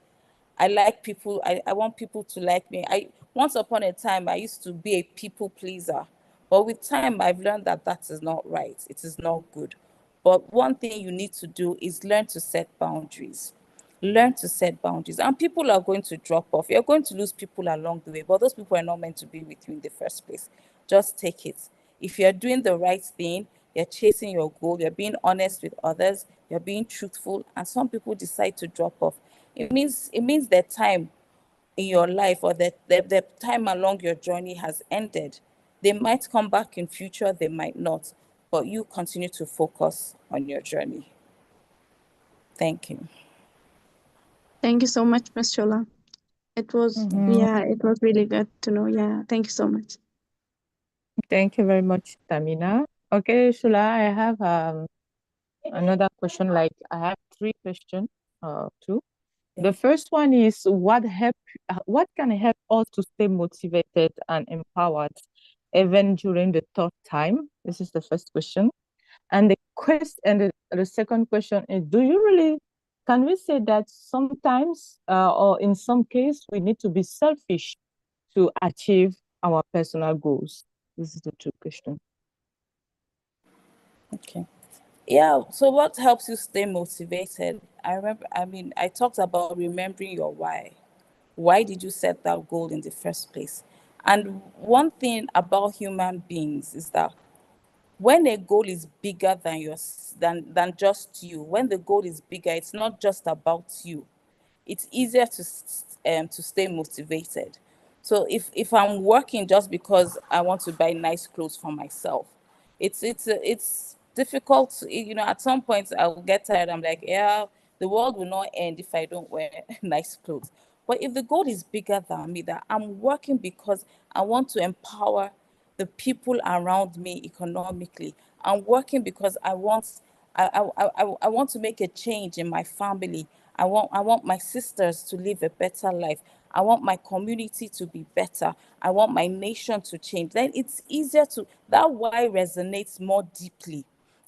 I like people. I want people to like me. Once upon a time, I used to be a people pleaser. But with time, I've learned that that is not right. It is not good. But one thing you need to do is learn to set boundaries. Learn to set boundaries. And people are going to drop off. You're going to lose people along the way, but those people are not meant to be with you in the first place. Just take it. If you're doing the right thing, you're chasing your goal, you're being honest with others, you're being truthful, and some people decide to drop off. It means their time in your life, or the time along your journey has ended. They might come back in future, they might not, but you continue to focus on your journey. Thank you. Thank you so much, Miss Shola. It was, Mhm. yeah, it was really good to know. Yeah, thank you so much. Thank you very much, Tamina. Okay, Shula, I have another question. Like I have three questions, too. The first one is what can help us to stay motivated and empowered even during the tough time? This is the first question. And the second question is, can we say that sometimes, or in some case, we need to be selfish to achieve our personal goals? This is the two questions. Okay. Yeah, so what helps you stay motivated? I talked about remembering your why. Why did you set that goal in the first place? And one thing about human beings is that when a goal is bigger than than just you, when the goal is bigger, it's not just about you. It's easier to stay motivated. So if I'm working just because I want to buy nice clothes for myself, it's difficult. At some point I'll get tired. I'm like, yeah, the world will not end if I don't wear nice clothes. But if the goal is bigger than me, that I'm working because I want to empower the people around me economically. I'm working because I want to make a change in my family. I want my sisters to live a better life. I want my community to be better. I want my nation to change. Then it's easier to, that why resonates more deeply,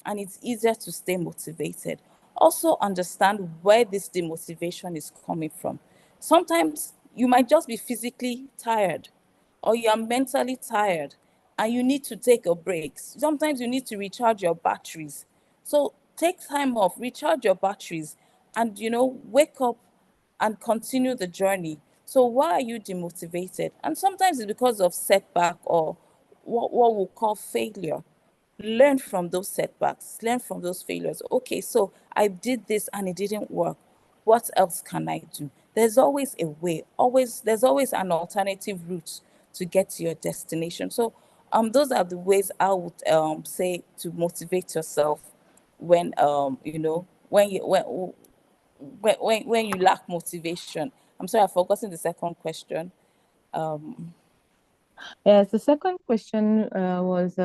and it's easier to stay motivated. Also understand where this demotivation is coming from. Sometimes you might just be physically tired, or you are mentally tired and you need to take a break. Sometimes you need to recharge your batteries. So take time off, recharge your batteries, and wake up and continue the journey. So why are you demotivated? And sometimes it's because of setback, or what we'll call failure. Learn from those setbacks, learn from those failures. Okay, so I did this and it didn't work. What else can I do? There's always a way. There's always an alternative route to get to your destination. So those are the ways I would say to motivate yourself when when you lack motivation. I'm sorry, I've forgotten the second question. Yes, the second question was,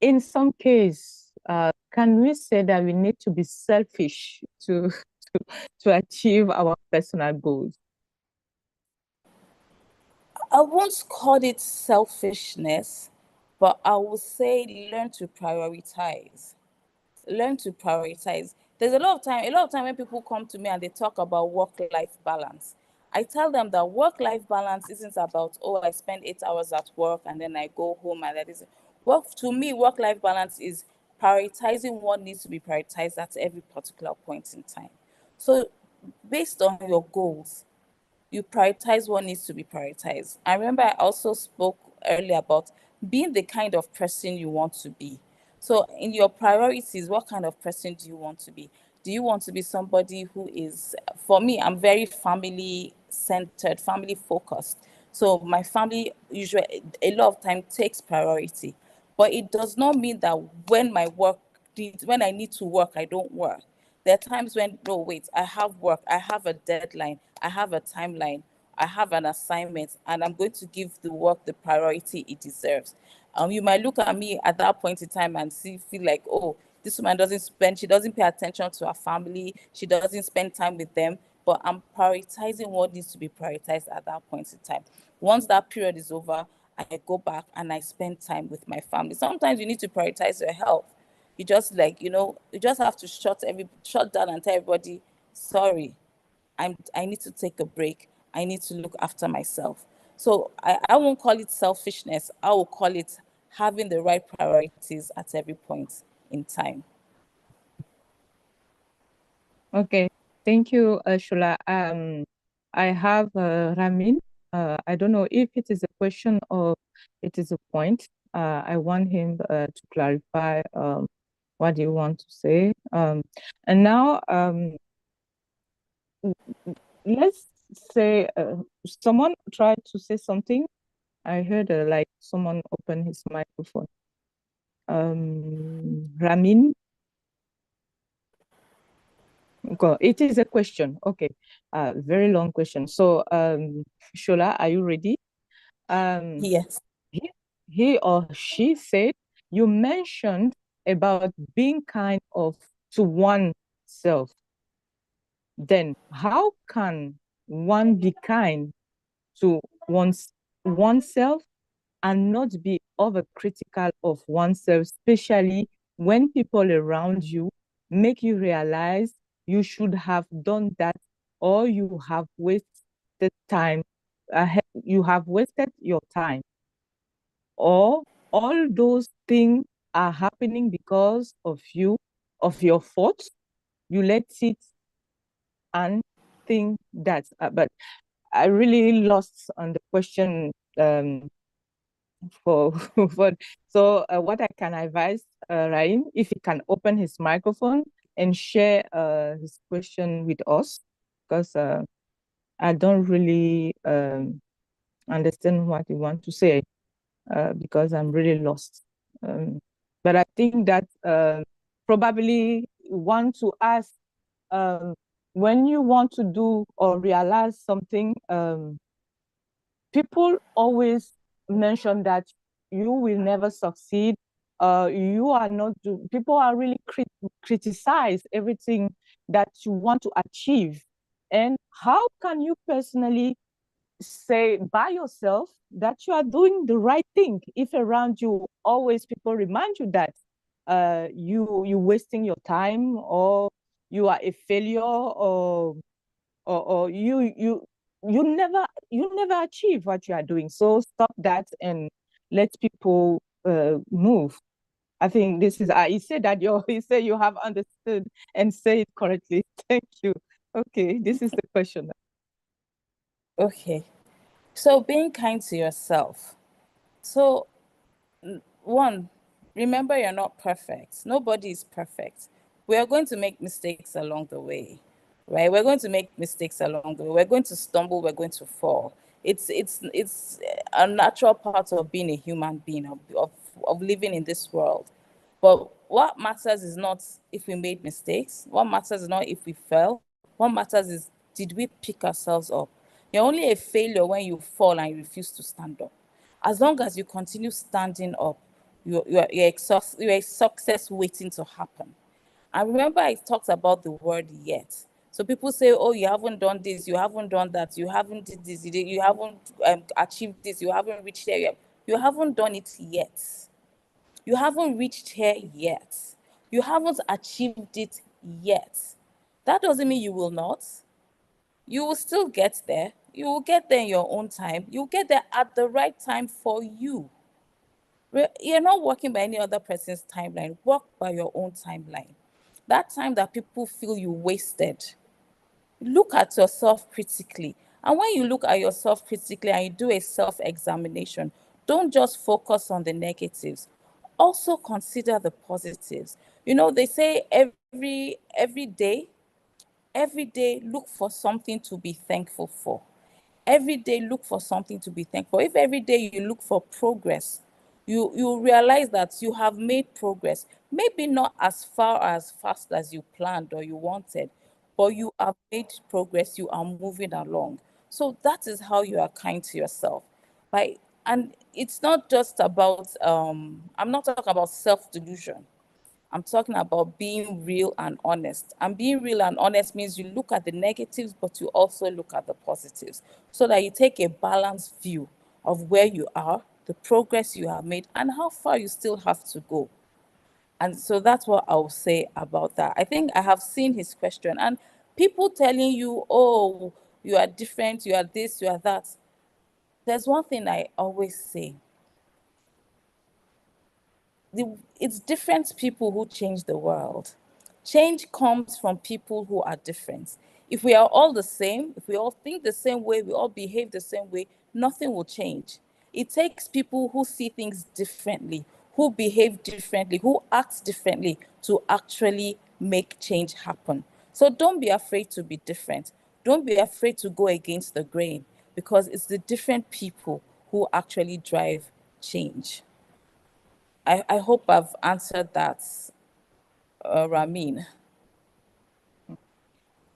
in some case, can we say that we need to be selfish to achieve our personal goals? I won't call it selfishness, but I would say learn to prioritize. Learn to prioritize. There's a lot of time when people come to me and they talk about work-life balance. I tell them that work-life balance isn't about, oh, I spend 8 hours at work and then I go home and that is work. To me, work-life balance is prioritizing what needs to be prioritized at every particular point in time. So based on your goals, you prioritize what needs to be prioritized. I remember I also spoke earlier about being the kind of person you want to be. So, in your priorities, what kind of person do you want to be? Do you want to be somebody who is, for me, I'm very family centered, family focused. So, my family usually, a lot of time, takes priority. But it does not mean that when I need to work, I don't work. There are times when, no, wait, I have work, I have a deadline, I have a timeline, I have an assignment, and I'm going to give the work the priority it deserves. You might look at me at that point in time and feel like, oh, this woman she doesn't pay attention to her family, she doesn't spend time with them, but I'm prioritizing what needs to be prioritized at that point in time. Once that period is over, I go back and I spend time with my family. Sometimes you need to prioritize your health. You just you just have to shut down and tell everybody, sorry, I need to take a break. I need to look after myself. So I won't call it selfishness. I will call it having the right priorities at every point in time. Okay, thank you, Shula. I have Ramin. I don't know if it is a question or it is a point. I want him to clarify what you want to say. And now, let's say someone tried to say something. I heard like someone open his microphone. Ramin. Okay, it is a question. Okay, very long question. So, Shola, are you ready? Yes. He or she said, you mentioned about being kind to oneself. Then how can one be kind to oneself and not be overcritical of oneself, especially when people around you make you realize you should have done that, or you have wasted time, you have wasted your time, or all those things are happening because of you, of your fault. You let it and think that, but I really lost on the question for so what I can advise Raim, if he can open his microphone and share his question with us, because I don't really understand what you want to say, because I'm really lost. But I think that probably want to ask, when you want to do or realize something, people always mention that you will never succeed. You are not people are really criticize everything that you want to achieve. And how can you personally say by yourself that you are doing the right thing if around you always people remind you that you're wasting your time, or you are a failure, or you never achieve what you are doing? So stop that and let people move. I think this is he said that he said you have understood and say it correctly. Thank you. Okay, this is the question. Okay. So being kind to yourself. So one, remember you're not perfect. Nobody is perfect. We are going to make mistakes along the way, right? We're going to make mistakes along the way. We're going to stumble. We're going to fall. It's a natural part of being a human being, of living in this world. But what matters is not if we made mistakes. What matters is not if we fell. What matters is, did we pick ourselves up? You're only a failure when you fall and you refuse to stand up. As long as you continue standing up, you're a success waiting to happen. And remember, I talked about the word yet. So people say, oh, you haven't done this, you haven't done that, you haven't did this, you haven't achieved this, you haven't reached there yet. You haven't done it yet. You haven't reached here yet. You haven't achieved it yet. That doesn't mean you will not. You will still get there. You will get there in your own time. You'll get there at the right time for you. You're not working by any other person's timeline. Work by your own timeline. That time that people feel you wasted, look at yourself critically. And when you look at yourself critically and you do a self-examination, don't just focus on the negatives. Also consider the positives. You know, they say every day look for something to be thankful for. Every day look for something to be thankful. If every day you look for progress, you realize that you have made progress. Maybe not as far as fast as you planned or you wanted, but you have made progress. You are moving along. So that is how you are kind to yourself. And it's not just about I'm not talking about self-delusion. I'm talking about being real and honest. And being real and honest means you look at the negatives, but you also look at the positives, so that you take a balanced view of where you are, the progress you have made, and how far you still have to go. And so that's what I'll say about that. I think I have seen his question, and People telling you, oh, you are different, you are this, you are that. There's one thing I always say. It's different people who change the world. Change comes from people who are different. If we are all the same, if we all think the same way, we all behave the same way, nothing will change. It takes people who see things differently, who behave differently, who act differently to actually make change happen. So don't be afraid to be different. Don't be afraid to go against the grain, because it's the different people who actually drive change. I hope I've answered that, Ramin.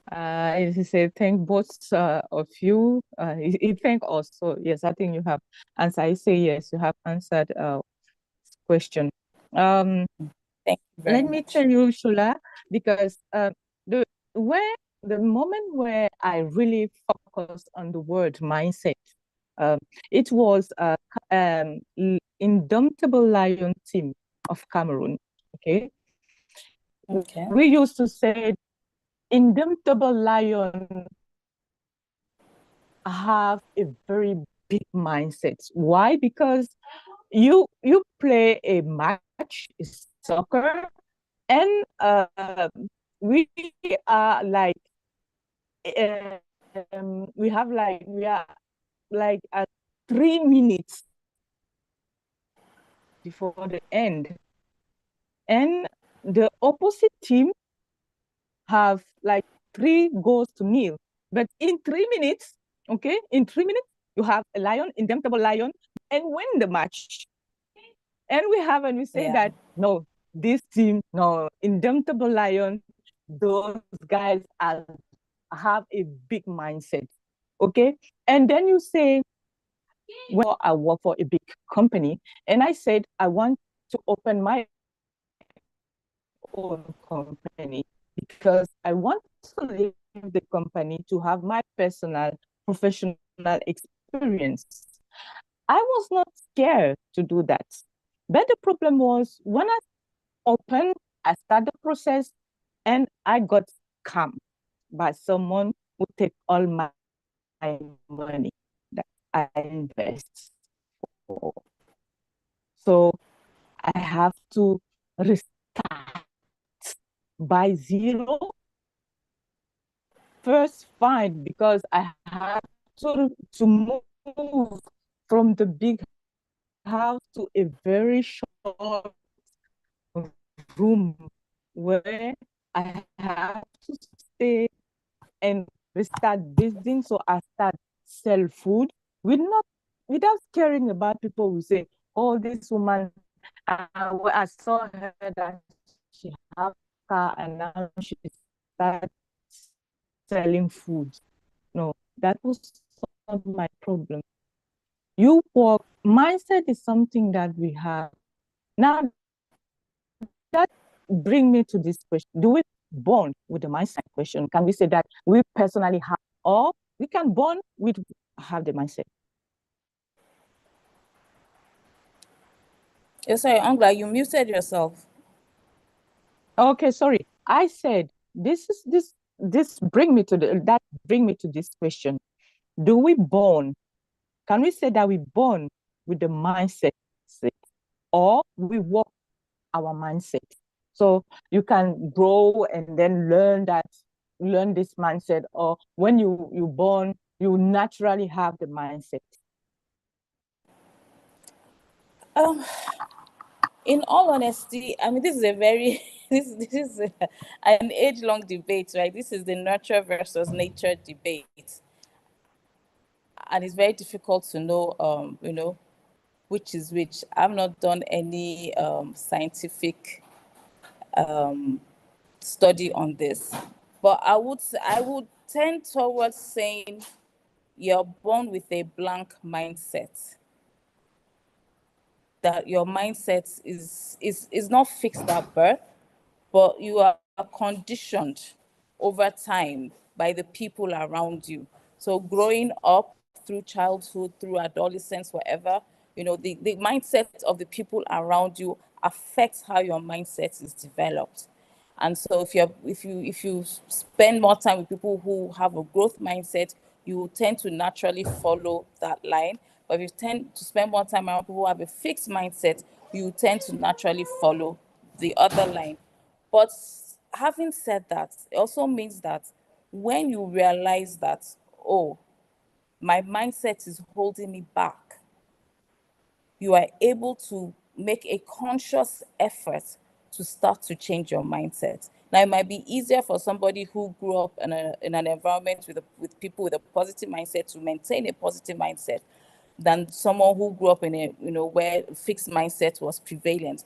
I say thank both of you. I think also, yes, I think you have answered. I say yes, you have answered question. Thank you very Let me much. tell you, Shula, because the moment where I really focused on the word mindset, it was Indomitable Lion team of Cameroon. Okay. Okay. We used to say Indomitable Lion have a very big mindset. Why? Because you play a match, it's soccer, and we are like we are like at 3 minutes before the end, and the opposite team have like 3 goals to nil. But in 3 minutes, okay, in 3 minutes, you have a lion, indomitable lion, and win the match. And we say that no, this team, no, indomitable lion, those guys have a big mindset. Okay. And then you say, well, I work for a big company, and I said I want to open my own company because I want to leave the company to have my personal, professional experience. I was not scared to do that. But the problem was when I opened, I started the process, and I got scammed by someone who take all my money that I invest for. So I have to restart by zero. First find, because I have to move from the big house to a very short room where I have to stay and restart business. So I start sell food without caring about people who say, oh, this woman, I saw her that she have car and now she start selling food. No, that was not my problem. You work, mindset is something that we have. Now that bring me to this question. Do we born with the mindset question? Can we say that we personally have, or we can born with have the mindset? Sorry, Ongla, you muted yourself. Okay, sorry. I said this bring me to this question. Do we born? Can we say that we born with the mindset, or we work our mindset? So you can grow and then learn this mindset, or when you born, you naturally have the mindset. In all honesty, I mean, this is a very this is an age-long debate, right? This is the nurture versus nature debate, and it's very difficult to know, which is which. I've not done any scientific study on this, but I would tend towards saying you're born with a blank mindset. That your mindset is not fixed at birth, but you are conditioned over time by the people around you. So growing up through childhood, through adolescence, whatever, the mindset of the people around you affects how your mindset is developed. And so if you spend more time with people who have a growth mindset, you will tend to naturally follow that line. But if you tend to spend more time around people who have a fixed mindset, you tend to naturally follow the other line. But having said that, it also means that when you realize that, oh, my mindset is holding me back, you are able to make a conscious effort to start to change your mindset. Now, it might be easier for somebody who grew up in an environment with people with a positive mindset to maintain a positive mindset than someone who grew up in a, where fixed mindset was prevalent.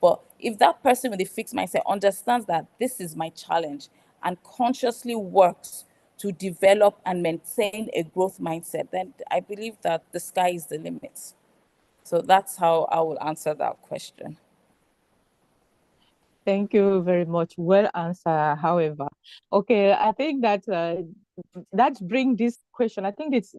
But if that person with a fixed mindset understands that this is my challenge and consciously works to develop and maintain a growth mindset, then I believe that the sky is the limit. So that's how I will answer that question. Thank you very much. Well answered, however. Okay, I think that brings this question. I think it's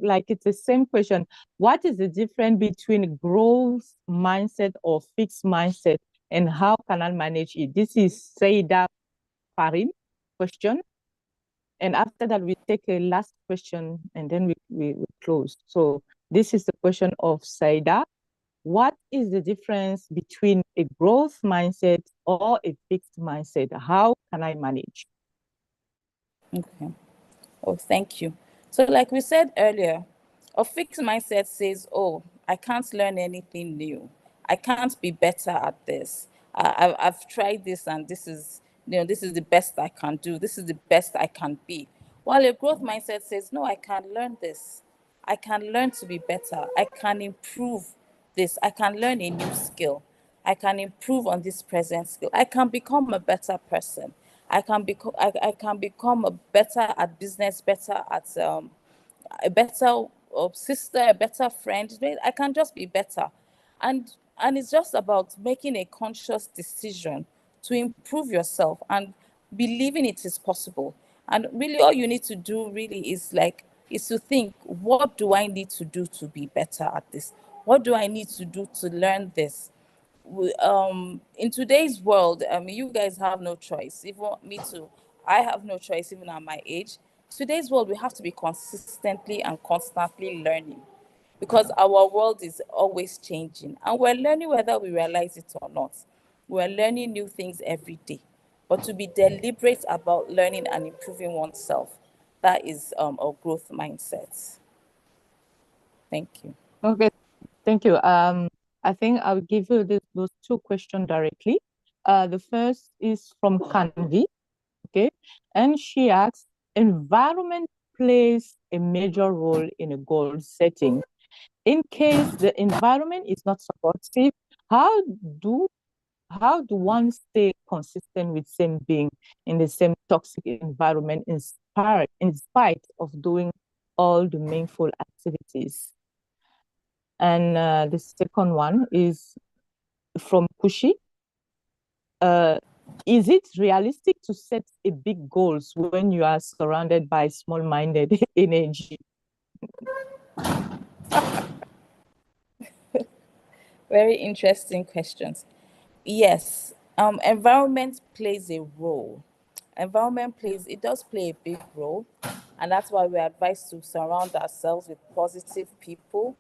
the same question. What is the difference between growth mindset or fixed mindset, and how can I manage it? This is Saida Farim question. And after that, we take a last question and then we close. So this is the question of Saida. What is the difference between a growth mindset or a fixed mindset? How can I manage? Okay. Oh, thank you. So like we said earlier, a fixed mindset says, oh, I can't learn anything new. I can't be better at this. I've tried this and this is the best I can do. This is the best I can be. While a growth mindset says, no, I can learn this. I can learn to be better. I can improve this. I can learn a new skill. I can improve on this present skill. I can become a better person. I can become a better at business, better at a better sister, a better friend. I can just be better. And it's just about making a conscious decision to improve yourself and believing it is possible. And really all you need to do really is to think, what do I need to do to be better at this? What do I need to do to learn this? In today's world, you guys have no choice. Even me too. I have no choice even at my age. Today's world, we have to be consistently and constantly learning because our world is always changing and we're learning whether we realize it or not. We're learning new things every day. But to be deliberate about learning and improving oneself, that is a growth mindset. Thank you. Okay, thank you. I think I'll give you those two questions directly. The first is from Candy, okay? And she asks, environment plays a major role in a goal setting. In case the environment is not supportive, how do one stay consistent with same being in the same toxic environment in spite of doing all the meaningful activities? And the second one is from Kushi. Is it realistic to set a big goals when you are surrounded by small-minded energy? Very interesting questions. Yes, environment plays a role. It does play a big role. And that's why we're advised to surround ourselves with positive people,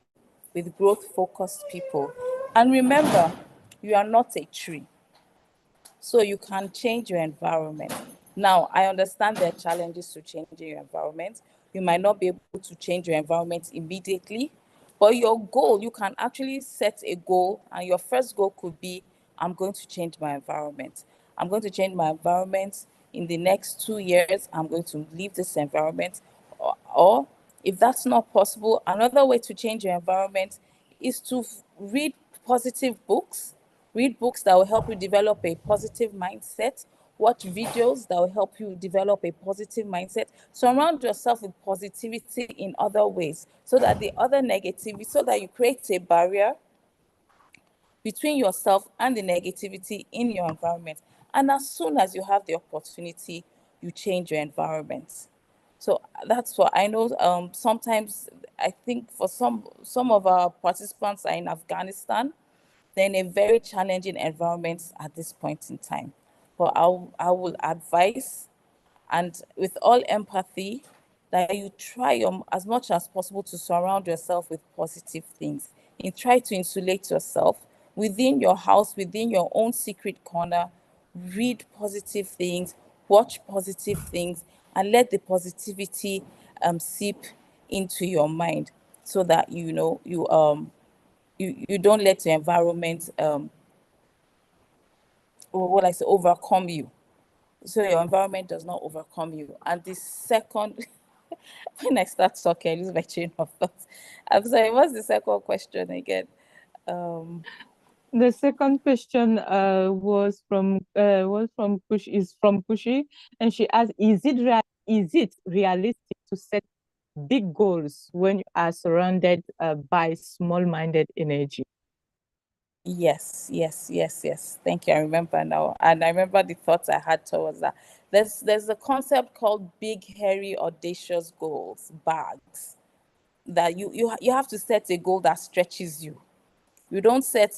with growth-focused people. And remember, you are not a tree. So you can change your environment. Now, I understand there are challenges to changing your environment. You might not be able to change your environment immediately, but your goal, you can actually set a goal, and your first goal could be, I'm going to change my environment. I'm going to change my environment in the next 2 years. I'm going to leave this environment. Or if that's not possible, another way to change your environment is to read positive books. Read books that will help you develop a positive mindset. Watch videos that will help you develop a positive mindset. Surround yourself with positivity in other ways so that so that you create a barrier between yourself and the negativity in your environment. And as soon as you have the opportunity, you change your environment. So that's what I know. Sometimes I think for some of our participants are in Afghanistan. They're in a very challenging environment at this point in time. But I will advise, and with all empathy, that you try as much as possible to surround yourself with positive things, and try to insulate yourself within your house, within your own secret corner. Read positive things, watch positive things, and let the positivity seep into your mind, so that you don't let your environment overcome you. So your environment does not overcome you. And the second, when I start talking, I lose my chain of thought. I'm sorry, what's the second question again? The second question was from Pushi, and she asked, is it realistic to set big goals when you are surrounded by small-minded energy? Yes. Thank you. I remember now. And I remember the thoughts I had towards that. There's a concept called big, hairy, audacious goals, bags, that you have to set a goal that stretches you. You don't set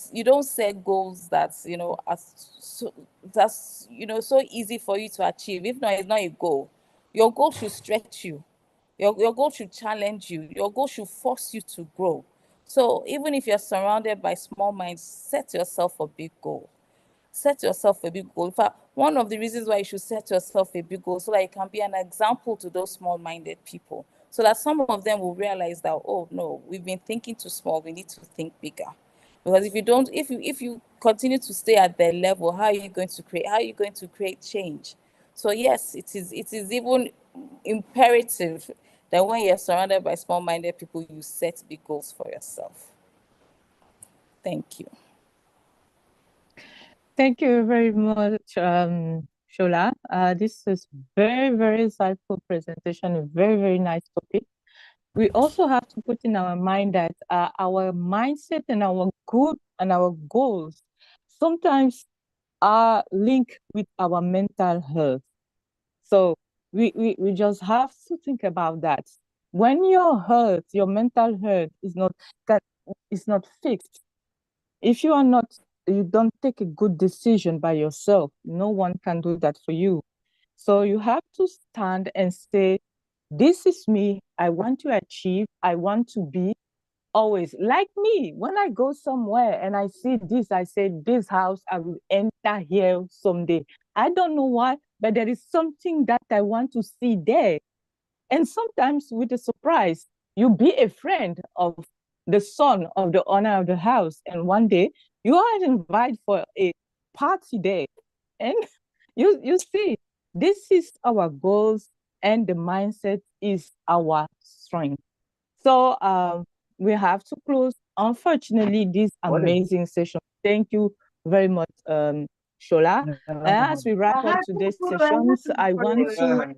goals that's so easy for you to achieve. If not, it's not a goal. Your goal should stretch you. Your goal should challenge you. Your goal should force you to grow. So even if you're surrounded by small minds, set yourself a big goal. Set yourself a big goal. In fact, one of the reasons why you should set yourself a big goal, so that you can be an example to those small-minded people, so that some of them will realize that, oh no, we've been thinking too small, we need to think bigger. Because if you continue to stay at their level, how are you going to create change? So yes, it is even imperative that when you're surrounded by small-minded people, you set big goals for yourself. Thank you. Thank you very much, Sola. This is very, very insightful presentation, a very, very nice topic. We also have to put in our mind that our mindset and our goals sometimes are linked with our mental health. So we just have to think about that. When your mental health is not fixed, if you don't take a good decision by yourself, no one can do that for you. So you have to stand and say, this is me. I want to achieve. I want to be always like me. When I go somewhere and I see this, I say, this house, I will enter here someday. I don't know why, but there is something that I want to see there. And sometimes with a surprise, you be a friend of the son of the owner of the house. And one day you are invited for a party there. And you see, this is our goals, and the mindset is our strength. So we have to close, unfortunately, this amazing session. Thank you very much, Sola. As we wrap up today's sessions, I want to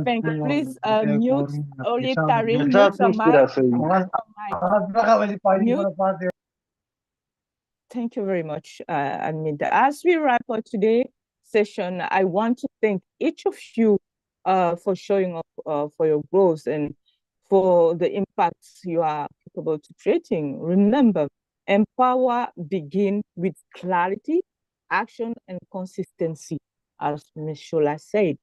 thank, please mute, only Tarim, mute the mic. Mute. Thank you very much, Anita. As we wrap up today's session, I want to thank each of you for showing up for your growth and for the impacts you are capable to creating. Remember, empower begin with clarity, action, and consistency, as Ms. Shola said.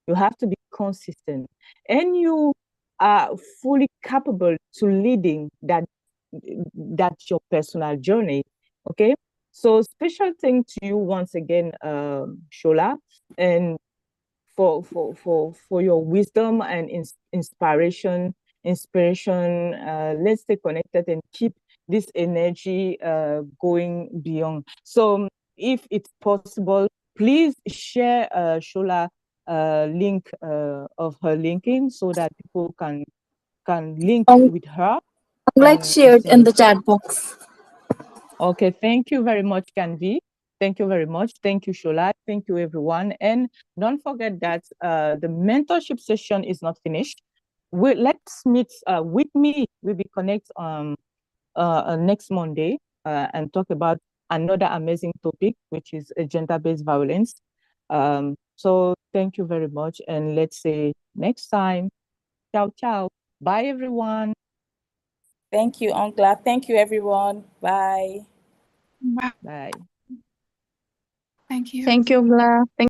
You have to be consistent, and you are fully capable to leading that's your personal journey. Okay, so special thank to you once again, Shola, and for your wisdom and inspiration. Let's stay connected and keep this energy going beyond. So if it's possible, please share Shola link of her LinkedIn so that people can link with her. Let's share it in the chat box. Okay, thank you very much, Candy. Thank you very much. Thank you, Shola. Thank you, everyone. And don't forget that the mentorship session is not finished. Let's meet with me. We'll be connect next Monday and talk about another amazing topic, which is gender-based violence. So thank you very much. And let's say next time. Ciao, ciao. Bye, everyone. Thank you, Ongla. Thank you, everyone. Bye. Bye. Bye. Thank you. Thank you, Ongla. Thank